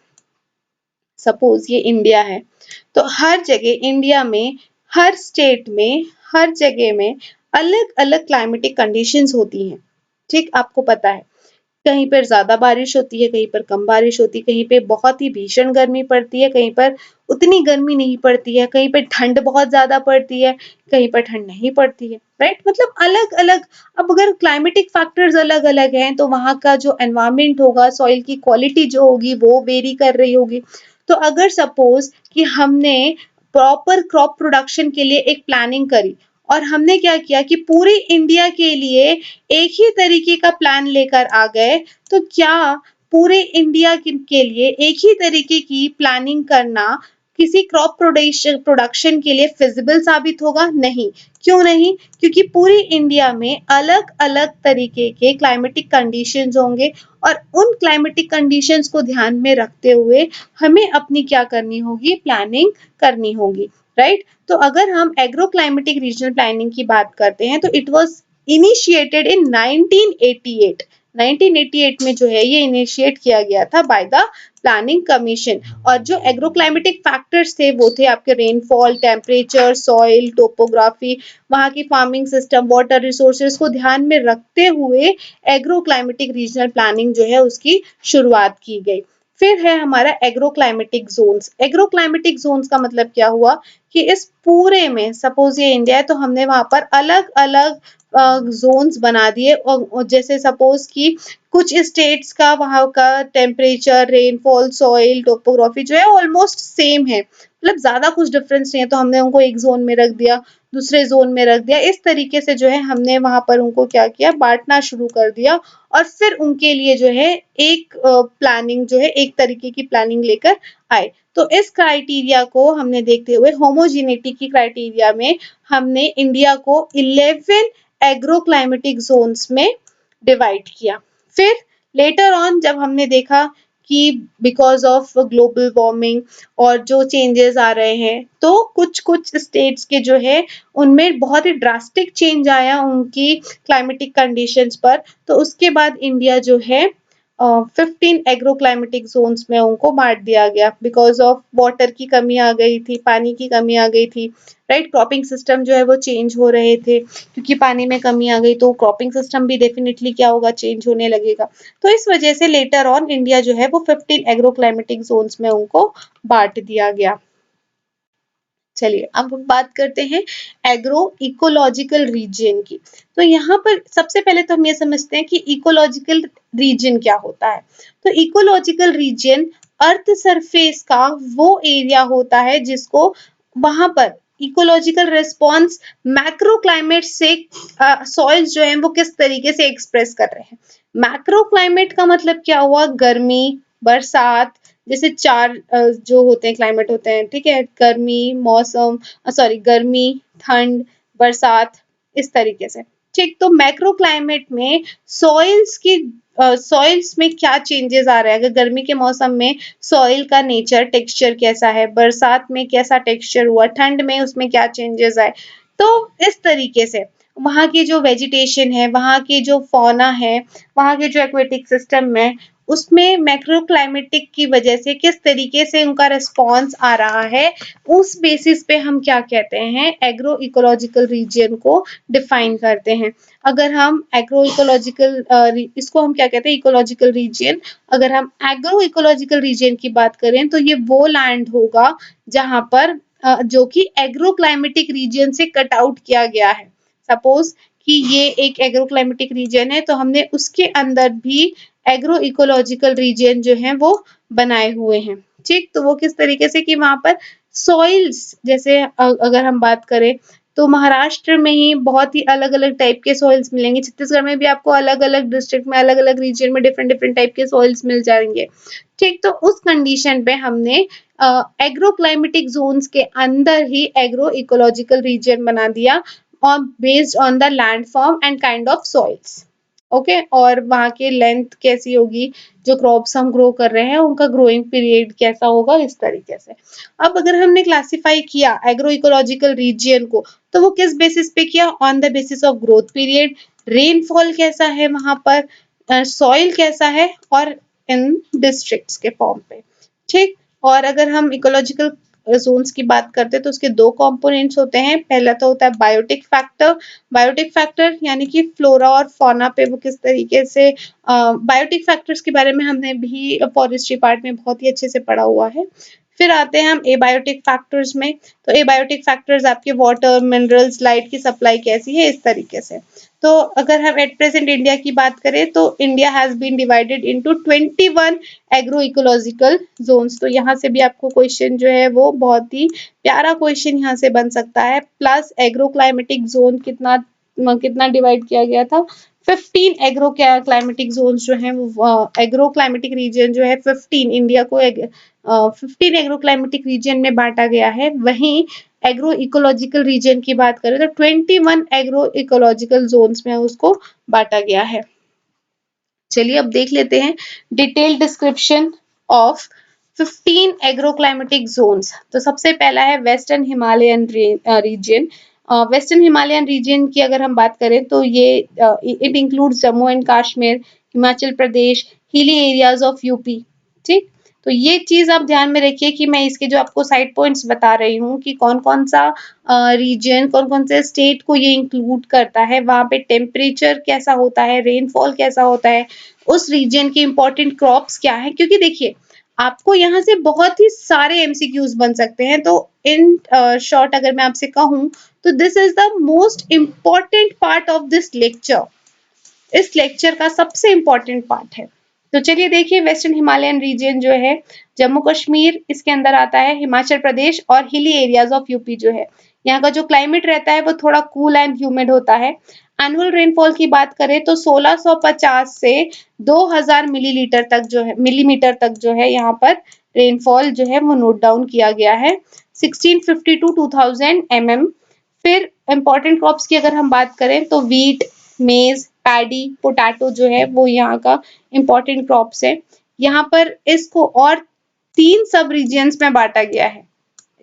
सपोज ये इंडिया है, तो हर जगह इंडिया में, हर स्टेट में, हर जगह में अलग अलग क्लाइमेटिक कंडीशंस होती हैं। ठीक, आपको पता है कहीं पर ज्यादा बारिश होती है, कहीं पर कम बारिश होती है, कहीं पे बहुत ही भीषण गर्मी पड़ती है, कहीं पर उतनी गर्मी नहीं पड़ती है, कहीं पर ठंड बहुत ज्यादा पड़ती है, कहीं पर ठंड नहीं पड़ती है। राइट, मतलब अलग अलग। अब अगर क्लाइमेटिक फैक्टर्स अलग अलग हैं तो वहां का जो एनवायरमेंट होगा, सॉइल की क्वालिटी जो होगी वो वेरी कर रही होगी। तो अगर सपोज कि हमने प्रॉपर क्रॉप प्रोडक्शन के लिए एक प्लानिंग करी और हमने क्या किया कि पूरे इंडिया के लिए एक ही तरीके का प्लान लेकर आ गए, तो क्या पूरे इंडिया के लिए एक ही तरीके की प्लानिंग करना किसी क्रॉप प्रोडक्शन के लिए फिजिबल साबित होगा? नहीं। क्यों नहीं? क्योंकि पूरी इंडिया में अलग अलग तरीके के क्लाइमेटिक कंडीशंस होंगे और उन क्लाइमेटिक कंडीशंस को ध्यान में रखते हुए हमें अपनी क्या करनी होगी, प्लानिंग करनी होगी। राइट, तो अगर हम एग्रो क्लाइमेटिक रीजनल प्लानिंग की बात करते हैं तो इट वाज इनिशिएटेड इन 1988। 1988 में जो है ये इनिशिएट किया गया था बाय द प्लानिंग कमीशन। और जो एग्रो क्लाइमेटिक फैक्टर्स थे वो थे आपके रेनफॉल, टेम्परेचर, सॉइल, टोपोग्राफी, वहां की फार्मिंग सिस्टम, वाटर रिसोर्सेज को ध्यान में रखते हुए एग्रो क्लाइमेटिक रीजनल प्लानिंग जो है उसकी शुरुआत की गई। फिर है हमारा agro climatic Jones. Agro climatic Jones का मतलब क्या हुआ कि इस पूरे में, सपोज ये इंडिया है तो हमने वहां पर अलग अलग जोन्स बना दिए, और जैसे सपोज कि कुछ स्टेट्स का वहां का टेम्परेचर, रेनफॉल, सॉइल, टोपोग्राफी जो है ऑलमोस्ट सेम है, मतलब ज्यादा कुछ डिफरेंस नहीं है, तो हमने उनको एक जोन में रख दिया, दूसरे जोन में रख दिया। इस तरीके से जो है हमने वहां पर उनको क्या किया, बांटना शुरू कर दिया और फिर उनके लिए जो है एक प्लानिंग जो है, एक तरीके की प्लानिंग लेकर आए। तो इस क्राइटेरिया को हमने देखते हुए, होमोजेनिटी की क्राइटेरिया में हमने इंडिया को 11 एग्रो क्लाइमेटिक जोन्स में डिवाइड किया। फिर लेटर ऑन जब हमने देखा कि बिकॉज ऑफ ग्लोबल वार्मिंग और जो चेंजेस आ रहे हैं, तो कुछ कुछ स्टेट्स के जो है उनमें बहुत ही ड्रास्टिक चेंज आया उनकी क्लाइमेटिक कंडीशंस पर। तो उसके बाद इंडिया जो है 15 एग्रो क्लाइमेटिक जोन्स में उनको बांट दिया गया, बिकॉज ऑफ वाटर की कमी आ गई थी, पानी की कमी आ गई थी। राइट, क्रॉपिंग सिस्टम जो है वो चेंज हो रहे थे, क्योंकि पानी में कमी आ गई तो क्रॉपिंग सिस्टम भी डेफिनेटली क्या होगा, चेंज होने लगेगा। तो इस वजह से लेटर ऑन इंडिया जो है वो 15 एग्रो क्लाइमेटिक जोन्स में उनको बांट दिया गया। चलिए अब हम बात करते हैं एग्रो इकोलॉजिकल रीजन की। तो यहाँ पर सबसे पहले तो हम ये समझते हैं कि इकोलॉजिकल रीजन क्या होता है। तो इकोलॉजिकल रीजन अर्थ सरफेस का वो एरिया होता है जिसको, वहां पर इकोलॉजिकल रिस्पॉन्स मैक्रो क्लाइमेट से सॉइल्स जो है वो किस तरीके से एक्सप्रेस कर रहे हैं। मैक्रो क्लाइमेट का मतलब क्या हुआ, गर्मी, बरसात, जैसे चार जो होते हैं क्लाइमेट होते हैं, ठीक है, गर्मी मौसम, सॉरी गर्मी, ठंड, बरसात, इस तरीके से। ठीक, तो मैक्रो क्लाइमेट में सॉइल्स की सॉइल्स में क्या चेंजेस आ रहा है, अगर गर्मी के मौसम में सॉइल का नेचर टेक्सचर कैसा है, बरसात में कैसा टेक्सचर हुआ, ठंड में उसमें क्या चेंजेस आए। तो इस तरीके से वहाँ की जो वेजिटेशन है, वहाँ की जो फौना है, वहाँ के जो एक्वेटिक सिस्टम है, उसमें मैक्रो क्लाइमेटिक की वजह से किस तरीके से उनका रिस्पॉन्स आ रहा है, उस बेसिस पे हम क्या कहते हैं, एग्रो इकोलॉजिकल रीजन को डिफाइन करते हैं। अगर हम एग्रो इकोलॉजिकल इसको हम क्या कहते हैं, इकोलॉजिकल रीजन। अगर हम एग्रो इकोलॉजिकल रीजन की बात करें तो ये वो लैंड होगा जहां पर जो कि एग्रो क्लाइमेटिक रीजन से कट आउट किया गया है। सपोज कि ये एक एग्रो क्लाइमेटिक रीजन है, तो हमने उसके अंदर भी एग्रो इकोलॉजिकल रीजन जो है वो बनाए हुए हैं। ठीक, तो वो किस तरीके से कि वहां पर सॉइल्स, जैसे अगर हम बात करें तो महाराष्ट्र में ही बहुत ही अलग अलग टाइप के सॉइल्स मिलेंगे, छत्तीसगढ़ में भी आपको अलग अलग डिस्ट्रिक्ट में अलग अलग रीजन में डिफरेंट डिफरेंट टाइप के सॉइल्स मिल जाएंगे। ठीक, तो उस कंडीशन पे हमने एग्रो क्लाइमेटिक जोन्स के अंदर ही एग्रो इकोलॉजिकल रीजन बना दिया, और based on the land form and kind of soils. Okay, और वहां की लेंथ कैसी होगी, जो क्रॉप्स हम ग्रो कर रहे हैं उनका ग्रोइंग पीरियड कैसा होगा, इस तरीके से। अब अगर हमने क्लासिफाई किया एग्रो इकोलॉजिकल रीजन को, तो वो किस बेसिस पे किया, on the basis of growth period, rainfall कैसा है वहां पर, सॉइल कैसा है, और इन डिस्ट्रिक्ट्स के फॉर्म पे। ठीक, और अगर हम इकोलॉजिकल जोन्स की बात करते हैं तो उसके दो कंपोनेंट्स होते हैं। पहला तो होता है बायोटिक फैक्टर। बायोटिक फैक्टर यानी कि फ्लोरा और फौना पे वो किस तरीके से, बायोटिक फैक्टर्स के बारे में हमने भी फॉरेस्ट्री पार्ट में बहुत ही अच्छे से पढ़ा हुआ है। फिर आते हैं हम एबायोटिक फैक्टर्स में। तो एबायोटिक फैक्टर्स आपके वाटर, मिनरल्स, लाइट की सप्लाई कैसी है, इस तरीके से। तो अगर हम एट प्रेजेंट इंडिया की बात करें तो India has been divided into 21 agro ecological zones. तो यहाँ से भी आपको क्वेश्चन जो है वो बहुत ही प्यारा क्वेश्चन यहाँ से बन सकता है। प्लस एग्रो क्लाइमेटिक जोन कितना कितना डिवाइड किया गया था, 15 एग्रो क्लाइमेटिक जोन जो है वो, एग्रो क्लाइमेटिक रीजन जो है 15, इंडिया को 15 एग्रो क्लाइमेटिक रीजन में बांटा गया है। वहीं एग्रो इकोलॉजिकल रीजन की बात करें तो 21 एग्रो इकोलॉजिकल जोन्स में उसको बांटा गया है। चलिए अब देख लेते हैं detail description of 15 agro climatic zones. तो सबसे पहला है western Himalayan region. Western Himalayan region की अगर हम बात करें तो ये it includes Jammu and Kashmir, Himachal Pradesh, hilly areas of UP. ठीक, तो ये चीज आप ध्यान में रखिए कि मैं इसके जो आपको साइड पॉइंट्स बता रही हूँ कि कौन कौन सा रीजन, कौन कौन से स्टेट को ये इंक्लूड करता है, वहां पे टेम्परेचर कैसा होता है, रेनफॉल कैसा होता है, उस रीजन के इंपॉर्टेंट क्रॉप्स क्या है। क्योंकि देखिए आपको यहाँ से बहुत ही सारे एमसीक्यूज बन सकते हैं। तो इन शॉर्ट अगर मैं आपसे कहूँ तो this is the most important part of this lecture, इस लेक्चर का सबसे इम्पोर्टेंट पार्ट है। तो चलिए देखिए, वेस्टर्न हिमालयन रीजन जो है जम्मू कश्मीर इसके अंदर आता है, हिमाचल प्रदेश और हिली एरियाज ऑफ यूपी जो है, यहाँ का जो क्लाइमेट रहता है वो थोड़ा कूल एंड ह्यूमिड होता है। एनुअल रेनफॉल की बात करें तो 1650 से 2000 मिलीलीटर तक जो है, मिलीमीटर तक जो है यहाँ पर रेनफॉल जो है वो नोट डाउन किया गया है, 1650 टू 2000 mm। फिर इंपॉर्टेंट क्रॉप्स की अगर हम बात करें तो वीट, मेज, पैडी, पोटैटो जो है वो यहाँ का इम्पोर्टेंट क्रॉप्स है। यहाँ पर इसको और 3 सब रीजन्स में बांटा गया है,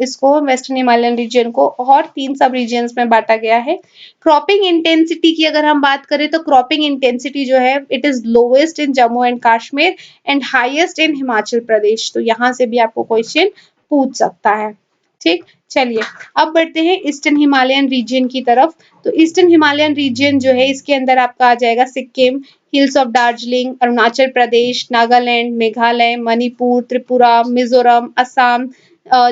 इसको वेस्टर्न हिमालयन रीजन को और 3 सब रीजन्स में बांटा गया है। क्रॉपिंग इंटेंसिटी की अगर हम बात करें तो क्रॉपिंग इंटेंसिटी जो है it is lowest in Jammu and Kashmir and highest in Himachal Pradesh. तो यहाँ से भी आपको क्वेश्चन पूछ सकता है। ठीक, चलिए अब बढ़ते हैं ईस्टर्न हिमालयन रीजन की तरफ। तो ईस्टर्न हिमालयन रीजन जो है इसके अंदर आपका आ जाएगा सिक्किम, हिल्स ऑफ दार्जिलिंग, अरुणाचल प्रदेश, नागालैंड, मेघालय, मणिपुर, त्रिपुरा, मिजोरम, असम,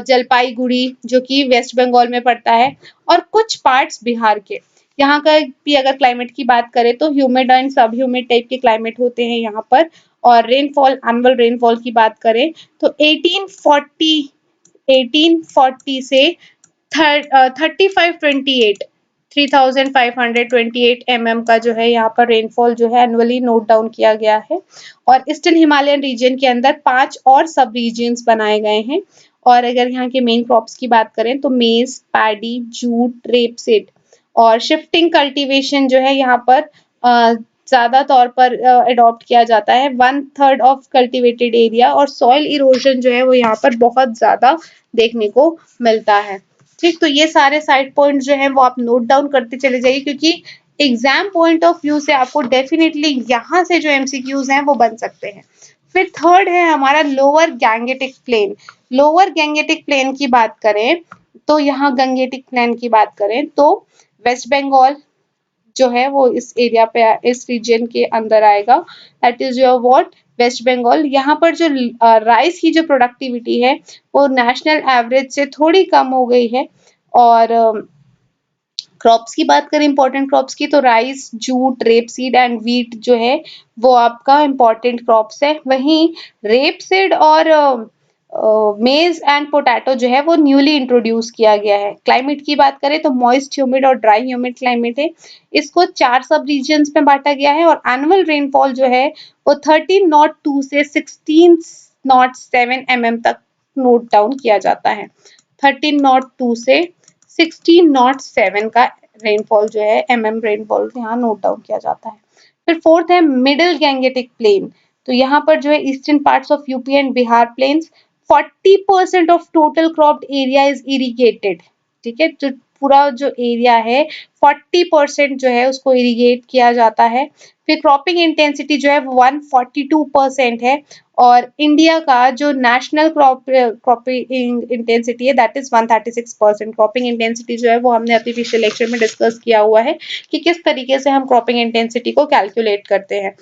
जलपाईगुड़ी जो कि वेस्ट बंगाल में पड़ता है, और कुछ पार्ट्स बिहार के। यहाँ का भी अगर क्लाइमेट की बात करें तो ह्यूमिड एंड सब ह्यूमिड टाइप के क्लाइमेट होते हैं यहाँ पर। और रेनफॉल, एनुअल रेनफॉल की बात करें तो 1840 से 3528 mm का जो है यहाँ पर रेनफॉल जो है एनुअली नोट डाउन किया गया है। और ईस्टर्न हिमालयन रीजन के अंदर 5 और सब रीजन्स बनाए गए हैं। और अगर यहाँ के मेन क्रॉप्स की बात करें तो मेज, पैडी, जूट, रेपसीड, और शिफ्टिंग कल्टीवेशन जो है यहाँ पर ज्यादा तौर पर अडॉप्ट किया जाता है, 1/3 ऑफ कल्टीवेटेड एरिया। और सॉइल इरोजन जो है वो यहाँ पर बहुत ज्यादा देखने को मिलता है। ठीक, तो ये सारे साइड पॉइंट जो है वो आप नोट डाउन करते चले जाइए, क्योंकि एग्जाम पॉइंट ऑफ व्यू से आपको डेफिनेटली यहाँ से जो एमसीक्यूज हैं वो बन सकते हैं। फिर थर्ड है हमारा lower Gangetic plain. Lower Gangetic plain की बात करें तो यहाँ गंगेटिक प्लेन की बात करें तो वेस्ट बंगाल जो है वो इस एरिया पे इस रीजन के अंदर आएगा। That is your what West Bengal. यहाँ पर जो राइस की जो प्रोडक्टिविटी है वो नेशनल एवरेज से थोड़ी कम हो गई है। और क्रॉप्स की बात करें इंपॉर्टेंट क्रॉप्स की तो rice, jute, rapeseed and wheat जो है वो आपका इंपॉर्टेंट क्रॉप्स है। वहीं रेपसीड और मेज एंड पोटैटो जो है वो न्यूली इंट्रोड्यूस किया गया है। क्लाइमेट की बात करें तो मॉइस्ट ह्यूमिड और ड्राई ह्यूमिड क्लाइमेट है। इसको 4 सब रीजन्स में बांटा गया है और एनुअल रेनफॉल जो है वो 1302 से 1607 mm तक नोट डाउन किया जाता है। 1302 से 1607 का रेनफॉल जो है रेनफॉल यहाँ नोट डाउन किया जाता है। फिर फोर्थ है मिडिल गैंगेटिक प्लेन। तो यहाँ पर जो है eastern parts of UP and Bihar plains 40% of total cropped area is irrigated. ठीक है, जो पूरा जो एरिया है 40% जो है उसको इरिगेट किया जाता है। फिर क्रॉपिंग इंटेंसिटी जो है वो 142% है और इंडिया का जो नेशनल क्रॉपिंग इंटेंसिटी है दैट इज 136%। क्रॉपिंग इंटेंसिटी जो है वो हमने अभी पिछले लेक्चर में डिस्कस किया हुआ है कि किस तरीके से हम क्रॉपिंग इंटेंसिटी को कैलकुलेट करते हैं।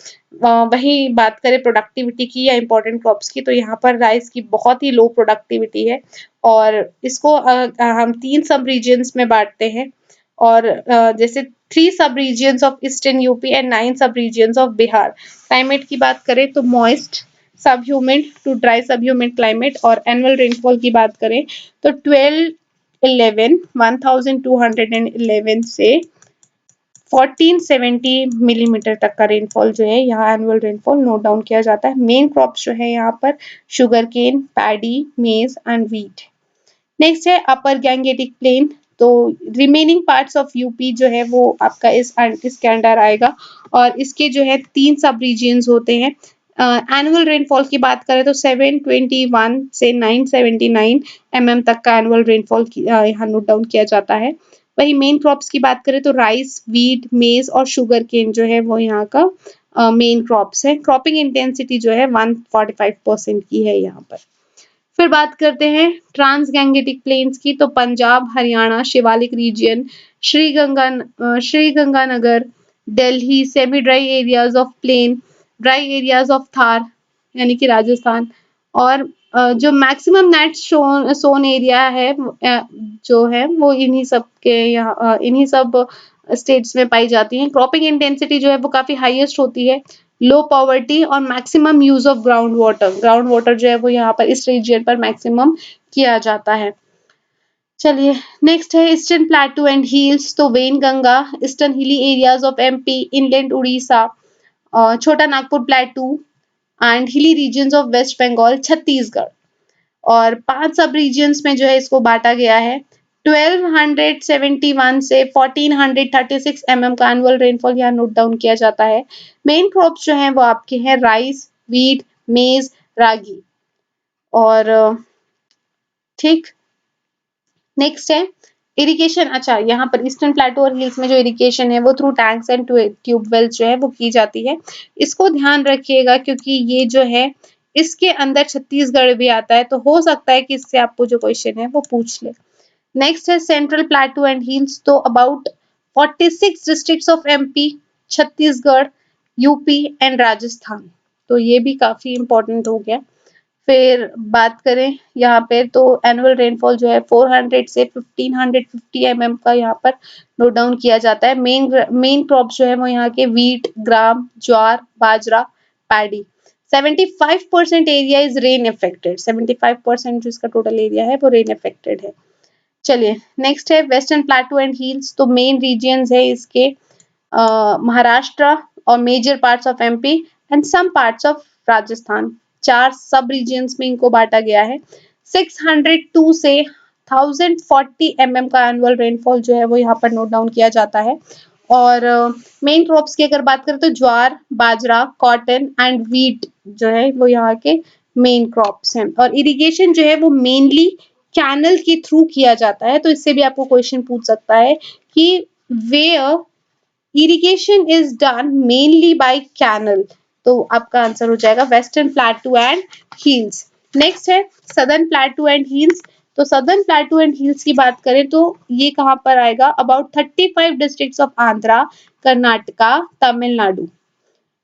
वही बात करें प्रोडक्टिविटी की या इंपॉर्टेंट क्रॉप्स की तो यहाँ पर राइस की बहुत ही लो प्रोडक्टिविटी है और इसको हम 3 सब रीजन्स में बांटते हैं। और जैसे 3 sub regions of eastern UP and 9 sub regions of Bihar. Climate की बात करें तो moist, sub humid to dry sub humid climate. और एनुअल रेनफॉल की बात करें तो 1211 से 1470 मिलीमीटर तक का रेनफॉल जो है यहाँ एनुअल रेनफॉल नोट डाउन किया जाता है। मेन क्रॉप्स जो है यहाँ पर शुगर केन, पैडी, मेज एंड व्हीट। नेक्स्ट है अपर गैंगेटिक प्लेन। तो रिमेनिंग पार्ट्स ऑफ यूपी जो है वो आपका इसके अंडर आएगा और इसके जो है 3 सब रीजन्स होते हैं। एनुअल रेनफॉल की बात करें तो 721 से 979 mm तक का एनुअल रेनफॉल यहाँ नोट डाउन किया जाता है। वही मेन क्रॉप्स की बात करें तो राइस, वीट, मेज और शुगर केन जो है वो यहाँ का मेन क्रॉप्स है। क्रॉपिंग इंटेंसिटी जो है 145% की है यहाँ पर। फिर बात करते हैं ट्रांस गैंगेटिक प्लेन्स की। तो Punjab, Haryana, Shivalik region, Shri Ganganagar, Delhi, semi dry areas of plain, dry areas of Thar यानी कि राजस्थान। और जो मैक्सिमम नेट सोन एरिया है जो है वो इन्हीं सब के यहाँ इन्हीं सब स्टेट्स में पाई जाती हैं। क्रॉपिंग इंटेंसिटी जो है वो काफी हाईएस्ट होती है। लो पॉवर्टी और maximum use of ground water जो है वो यहाँ पर इस रीजन पर मैक्सिमम किया जाता है। चलिए नेक्स्ट है ईस्टर्न प्लेटू एंड हिल्स। तो Wainganga, eastern hilly areas of MP, inland Orissa, Chota Nagpur plateau and hilly regions of west Bengal, Chhattisgarh. और 5 सब रीजन्स में जो है इसको बांटा गया है। 1271 से 1436 mm का एनुअल रेनफॉल यहाँ नोट डाउन किया जाता है। मेन क्रॉप्स जो हैं वो आपके हैं राइस, वीट, मेज, रागी। और ठीक, नेक्स्ट है इरिगेशन। अच्छा, यहाँ पर ईस्टर्न प्लेटू और हिल्स में जो इरिगेशन है वो थ्रू टैंक्स एंड ट्यूबवेल्स जो है वो की जाती है। इसको ध्यान रखिएगा क्योंकि ये जो है इसके अंदर छत्तीसगढ़ भी आता है तो हो सकता है कि इससे आपको जो क्वेश्चन है वो पूछ ले। नेक्स्ट है सेंट्रल प्लेटू एंड हिल्स। तो about 46 districts of MP, Chhattisgarh, UP and Rajasthan. तो ये भी काफी इंपॉर्टेंट हो गया। फिर बात करें यहाँ पे तो एनुअल रेनफॉल जो है 400 से 1550 mm का यहाँ पर नोट डाउन किया जाता है। मेन क्रॉप जो है वो यहाँ के wheat, gram, jowar, bajra, paddy. 75% area is rain affected. 75% जो इसका टोटल एरिया है वो रेन अफेक्टेड है। चलिए नेक्स्ट है वेस्टर्न प्लेटू एंड हिल्स। तो मेन रीजन्स है इसके महाराष्ट्र और major parts of MP and some parts of Rajasthan. 4 sub regions में इनको बांटा गया है। 602 से 1040 mm का एनुअल रेनफॉल जो है वो यहाँ पर नोट डाउन किया जाता है। और मेन क्रॉप्स की अगर बात करें तो ज्वार, बाजरा, कॉटन एंड व्हीट जो है वो यहाँ के मेन क्रॉप्स हैं। और इरिगेशन जो है वो मेनली कैनल के थ्रू किया जाता है। तो इससे भी आपको क्वेश्चन पूछ सकता है कि where irrigation is done mainly by canal, तो आपका आंसर हो जाएगा western plateau and hills. Next है सदर्न प्लेटू एंड हिल्स। तो सदर्न प्लेटू एंड हिल्स की बात करें तो ये कहाँ पर आएगा, about 35 districts of Andhra, Karnataka, Tamil Nadu.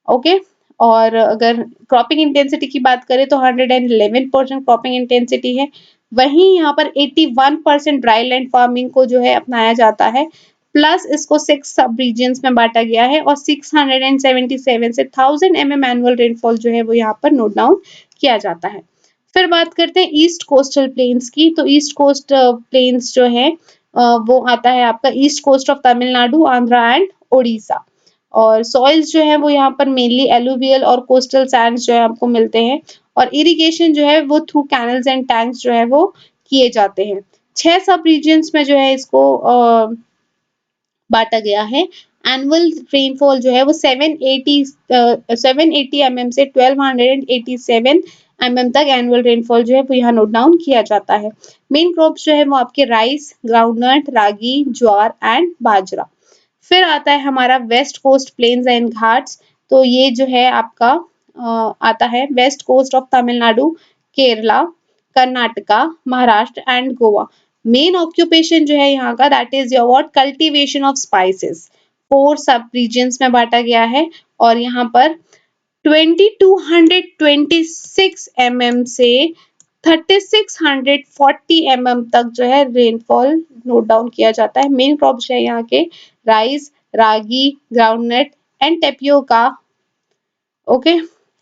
Okay, और अगर क्रॉपिंग इंटेंसिटी की बात करें तो 111% क्रॉपिंग इंटेंसिटी है। वहीं यहाँ पर 81% ड्राई लैंड फार्मिंग को जो है अपनाया जाता है, प्लस इसको 6 सब रीजन्स में बांटा गया है और 677 से 1000 mm एनुअल रेनफॉल जो है वो यहाँ पर नोट डाउन किया जाता है। फिर बात करते हैं ईस्ट कोस्टल प्लेन्स की। तो ईस्ट कोस्ट प्लेन्स जो है वो आता है आपका east coast of Tamil Nadu, Andhra and Orissa. और सॉइल्स जो है वो यहाँ पर मेनली एलुवियल और कोस्टल सैंड्स जो है आपको मिलते हैं, और इरिगेशन जो है वो थ्रू कैनल्स एंड टैंक्स जो है वो किए जाते हैं। 6 सब रीजन्स में जो है इसको बांटा गया है। एनुअल रेनफॉल जो है वो 780 mm से 1287 mm तक एनुअल रेनफॉल जो है वो यहाँ नोट डाउन किया जाता है। मेन क्रॉप्स जो है वो आपके rice, groundnut, ragi, jowar and bajra. फिर आता है हमारा west coast plains and ghats. तो ये जो है आपका आता है west coast of Tamil Nadu, Kerala, Karnataka, Maharashtra and Goa. Main occupation जो है यहाँ का that is your what, cultivation of spices. 4 sub regions में बांटा गया है और यहाँ पर 2226 mm से 3640 mm तक जो है रेनफॉल नोट डाउन किया जाता है। मेन क्रॉप्स है यहाँ के rice, ragi, groundnut and tapioca. Okay,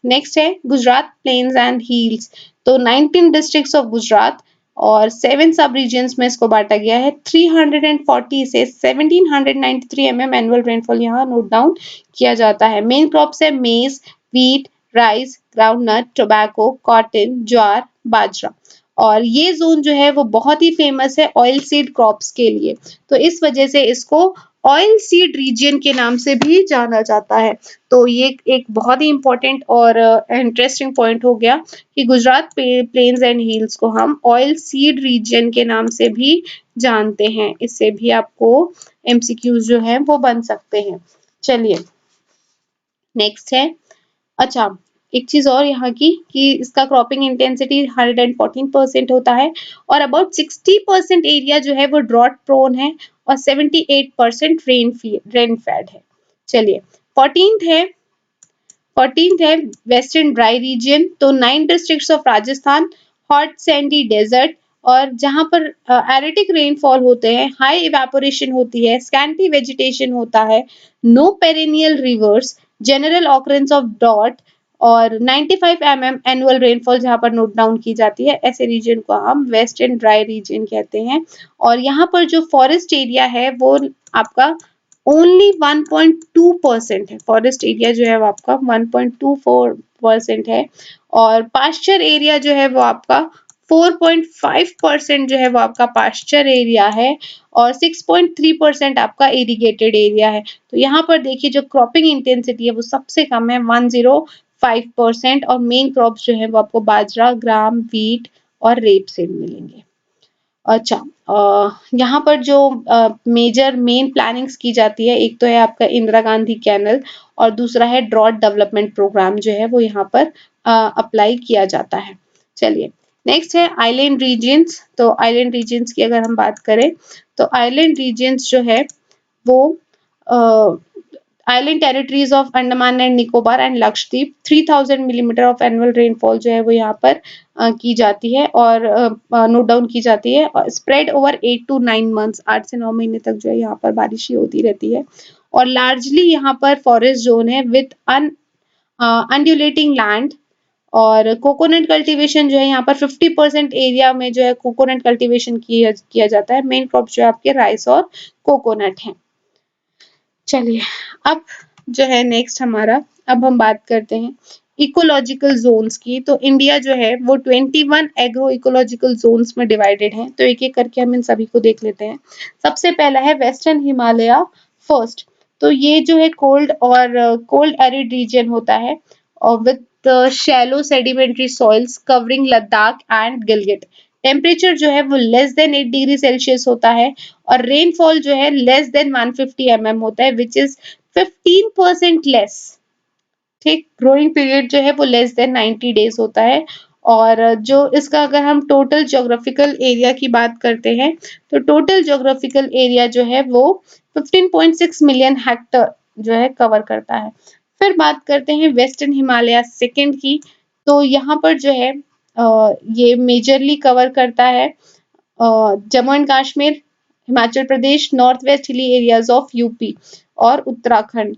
next है गुजरात प्लेन्स एंड हिल्स। तो 19 डिस्ट्रिक्ट्स ऑफ गुजरात और 7 सब रीजन्स में इसको बांटा गया है। 340 से 1793 mm एनुअल रेनफॉल यहाँ नोट डाउन किया जाता है। मेन क्रॉप्स है maize, wheat, rice, groundnut, tobacco, cotton, jowar, bajra. और ये जोन जो है वो बहुत ही फेमस है ऑयल सीड क्रॉप्स के लिए, तो इस वजह से इसको ऑयल सीड रीजन के नाम से भी जाना जाता है। तो ये एक बहुत ही इंपॉर्टेंट और इंटरेस्टिंग पॉइंट हो गया कि गुजरात प्लेन्स एंड हिल्स को हम ऑयल सीड रीजन के नाम से भी जानते हैं। इससे भी आपको एमसीक्यूज जो है वो बन सकते हैं। चलिए नेक्स्ट है, अच्छा एक चीज और यहाँ की कि इसका क्रॉपिंग इंटेंसिटी 114% होता है और अबाउट 60% एरिया जो है वो ड्रॉट प्रोन है और 78% रेन फेड है। चलिए 14th है वेस्टर्न ड्राई रीजन। तो 9 districts of Rajasthan, hot sandy desert, और जहां पर एरिटिक रेनफॉल होते हैं, हाई इवेपोरेशन होती है, स्कैंटी वेजिटेशन होता है, no perennial rivers, general occurrence of drought और 95 mm एनुअल रेनफॉल जहां पर नोट डाउन की जाती है, ऐसे रीजन को हम वेस्टर्न ड्राई रीजन कहते हैं। और यहाँ पर जो फॉरेस्ट एरिया है वो आपका ओनली 1.2% है। फॉरेस्ट एरिया जो है वो आपका 1.24% है और पास्चर एरिया जो है वो आपका 4.5% जो है वो आपका पास्चर एरिया है और 6.3% आपका इरिगेटेड एरिया है। तो यहाँ पर देखिए जो क्रॉपिंग इंटेंसिटी है वो सबसे कम है 105% और मेन क्रॉप्स जो है वो आपको बाजरा, ग्राम, व्हीट और रेपसीड मिलेंगे। अच्छा, यहाँ पर जो मेजर मेन प्लानिंग्स की जाती है, एक तो है आपका इंदिरा गांधी कैनल और दूसरा है ड्रॉट डेवलपमेंट प्रोग्राम जो है वो यहाँ पर अप्लाई किया जाता है। चलिए नेक्स्ट है आइलैंड रीजन्स। तो आइलैंड रीजन्स की अगर हम बात करें तो आइलैंड रीजन्स जो है वो island territories of Andaman and Nicobar and Lakshadweep, 3000 millimetre of annual rainfall जो है वो यहाँ पर की जाती है और नोट डाउन की जाती है और स्प्रेड ओवर 8 to 9 मंथ्स, 8 से 9 महीने तक जो है यहाँ पर बारिश ही होती रहती है। और लार्जली यहाँ पर फॉरेस्ट जोन है विथ अनड्यूलेटिंग लैंड और कोकोनट कल्टीवेशन जो है यहाँ पर 50% एरिया में जो है कोकोनट कल्टीवेशन किया जाता है। मेन क्रॉप जो है आपके राइस और कोकोनट है। चलिए अब जो है नेक्स्ट हमारा, अब हम बात करते हैं इकोलॉजिकल जोन्स की। तो इंडिया जो है वो 21 एग्रो इकोलॉजिकल जोन्स में डिवाइडेड है। तो एक एक करके हम इन सभी को देख लेते हैं। सबसे पहला है वेस्टर्न हिमालय फर्स्ट। तो ये जो है कोल्ड और कोल्ड एरिड रीजन होता है और with shallow sedimentary soils covering Ladakh and Gilgit. Temperature जो है वो लेस देन 8 डिग्री सेल्सियस होता है और रेनफॉल जो है लेस देन 150 mm होता है विच इज 15% लेस। ठीक, ग्रोइंग पीरियड जो है वो लेस देन 90 डेज होता है। और जो इसका अगर हम टोटल ज्योग्राफिकल एरिया की बात करते हैं तो टोटल ज्योग्राफिकल एरिया जो है वो 15.6 मिलियन हेक्टर जो है कवर करता है। फिर बात करते हैं वेस्टर्न हिमालय सेकंड की, तो यहाँ पर जो है ये मेजरली कवर करता है Jammu and Kashmir, Himachal Pradesh, north west हिली एरियाज ऑफ यूपी और उत्तराखंड।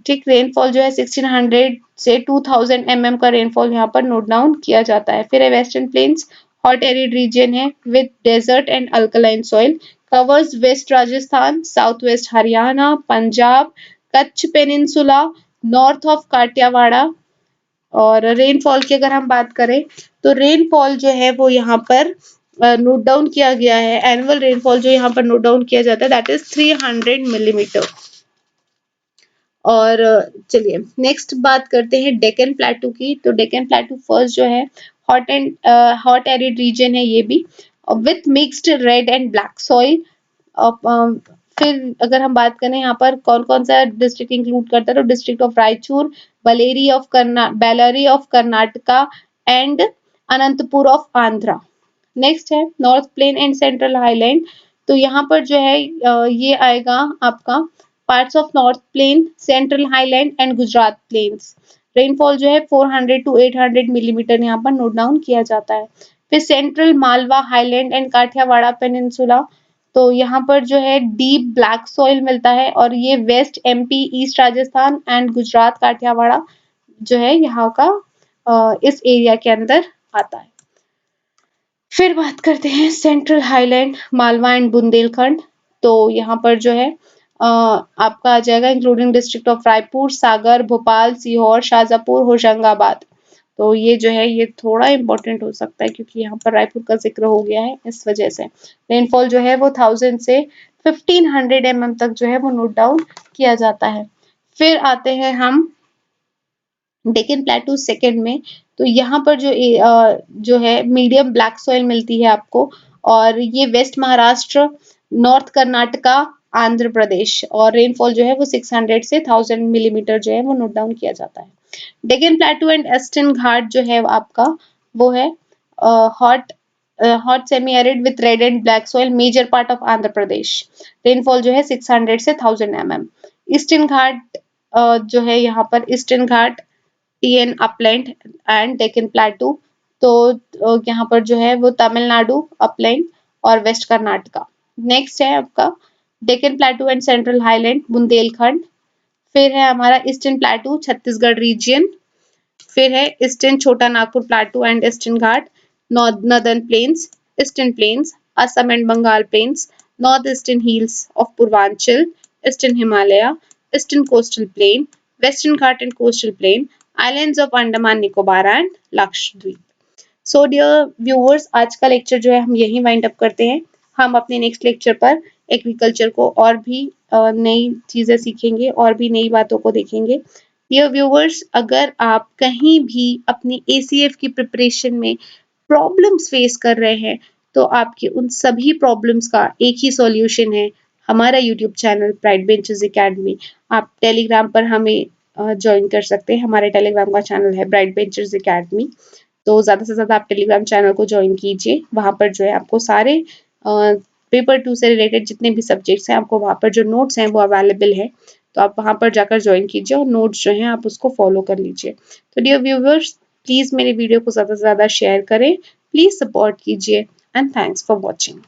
ठीक, रेनफॉल जो है 1600 से 2000 का रेनफॉल यहाँ पर नोट डाउन किया जाता है। फिर है western plains, hot arid region है with desert and alkaline soil, covers west Rajasthan, south west Haryana, Punjab, Kutch peninsula, north of Kathiawar. और रेनफॉल की अगर हम बात करें तो रेनफॉल जो है वो यहाँ पर नोट डाउन किया गया है, एनुअल रेनफॉल जो यहाँ पर नोट डाउन किया जाता है दैट इज 300 मिलीमीटर। और चलिए नेक्स्ट बात करते हैं डेक्कन प्लेटू की। तो डेक्कन प्लेटू फर्स्ट जो है हॉट एरिड रीजन है ये भी, with mixed red and black soil. फिर अगर हम बात करें यहाँ पर कौन कौन सा डिस्ट्रिक्ट इंक्लूड करता है तो district of Raichur, Bellary of Karnataka and Anantapur of Andhra. Next है north plain and central highland. तो यहाँ पर जो है ये आएगा आपका parts of north plain, central highland and Gujarat plains. Rainfall जो है 400 टू 800 मिलीमीटर यहाँ पर नोट डाउन किया जाता है। फिर central Malwa highland and Kathiawar peninsula, तो यहाँ पर जो है डीप ब्लैक सॉइल मिलता है और ये west MP, east Rajasthan and Gujarat Kathiawar जो है यहाँ का इस एरिया के अंदर आता है। फिर बात करते हैं central highland, Malwa and Bundelkhand. तो यहाँ पर जो है आपका आ जाएगा इंक्लूडिंग डिस्ट्रिक्ट ऑफ रायपुर, सागर, भोपाल, सीहोर, शाजापुर, होशंगाबाद। तो ये जो है ये थोड़ा इम्पोर्टेंट हो सकता है क्योंकि यहाँ पर रायपुर का जिक्र हो गया है, इस वजह से रेनफॉल जो है वो 1000 से 1500 तक जो है वो नोट डाउन किया जाता है। फिर आते हैं हम डेक्कन प्लेटू सेकंड में। तो यहाँ पर जो है मीडियम ब्लैक सॉइल मिलती है आपको और ये वेस्ट महाराष्ट्र, नॉर्थ कर्नाटका, आंध्र प्रदेश। और रेनफॉल जो है वो 600 से 1000 मिलीमीटर जो है वो नोट डाउन किया जाता है। Deccan plateau and eastern Ghat जो है आपका वो है hot semi arid with red and black soil, major part of Andhra Pradesh. Rainfall जो है 600 से 1000 ईस्टर्न घाट जो है यहाँ पर eastern Ghat, TN upland and Deccan प्लेटू। तो यहाँ पर जो है वो तमिलनाडु अपलैंड और वेस्ट कर्नाटका। नेक्स्ट है आपका Deccan plateau and central highland, Bundelkhand. फिर है हमारा ईस्टर्न प्लेटू, छत्तीसगढ़ रीजन। फिर है eastern Chota Nagpur plateau and eastern Ghat, northern plains, eastern plains, Assam and Bengal plains, north eastern hills of Purvanchal, eastern Himalaya, eastern coastal plain, western Ghat and coastal plain, islands of Andaman Nicobar and Lakshadweep. So dear viewers, आज का लेक्चर जो है हम यही वाइंड अप करते हैं। हम अपने नेक्स्ट लेक्चर पर एग्रीकल्चर को और भी नई चीजें सीखेंगे और भी नई बातों को देखेंगे। डियर व्यूअर्स, अगर आप कहीं भी अपनी एसीएफ की प्रिपरेशन में प्रॉब्लम्स फेस कर रहे हैं तो आपके उन सभी प्रॉब्लम्स का एक ही सॉल्यूशन है, हमारा YouTube channel bright benchers academy. आप टेलीग्राम पर हमें ज्वाइन कर सकते हैं, हमारे टेलीग्राम का चैनल है ब्राइट बेंचर्स एकेडमी। तो ज़्यादा से ज़्यादा आप टेलीग्राम चैनल को ज्वाइन कीजिए, वहाँ पर जो है आपको सारे पेपर 2 से रिलेटेड जितने भी सब्जेक्ट्स हैं आपको वहाँ पर जो नोट्स हैं वो अवेलेबल है। तो आप वहाँ पर जाकर ज्वाइन कीजिए और नोट्स जो हैं आप उसको फॉलो कर लीजिए। तो डियर व्यूअर्स, प्लीज़ मेरे वीडियो को ज़्यादा से ज़्यादा शेयर करें, प्लीज़ सपोर्ट कीजिए एंड थैंक्स फॉर वॉचिंग।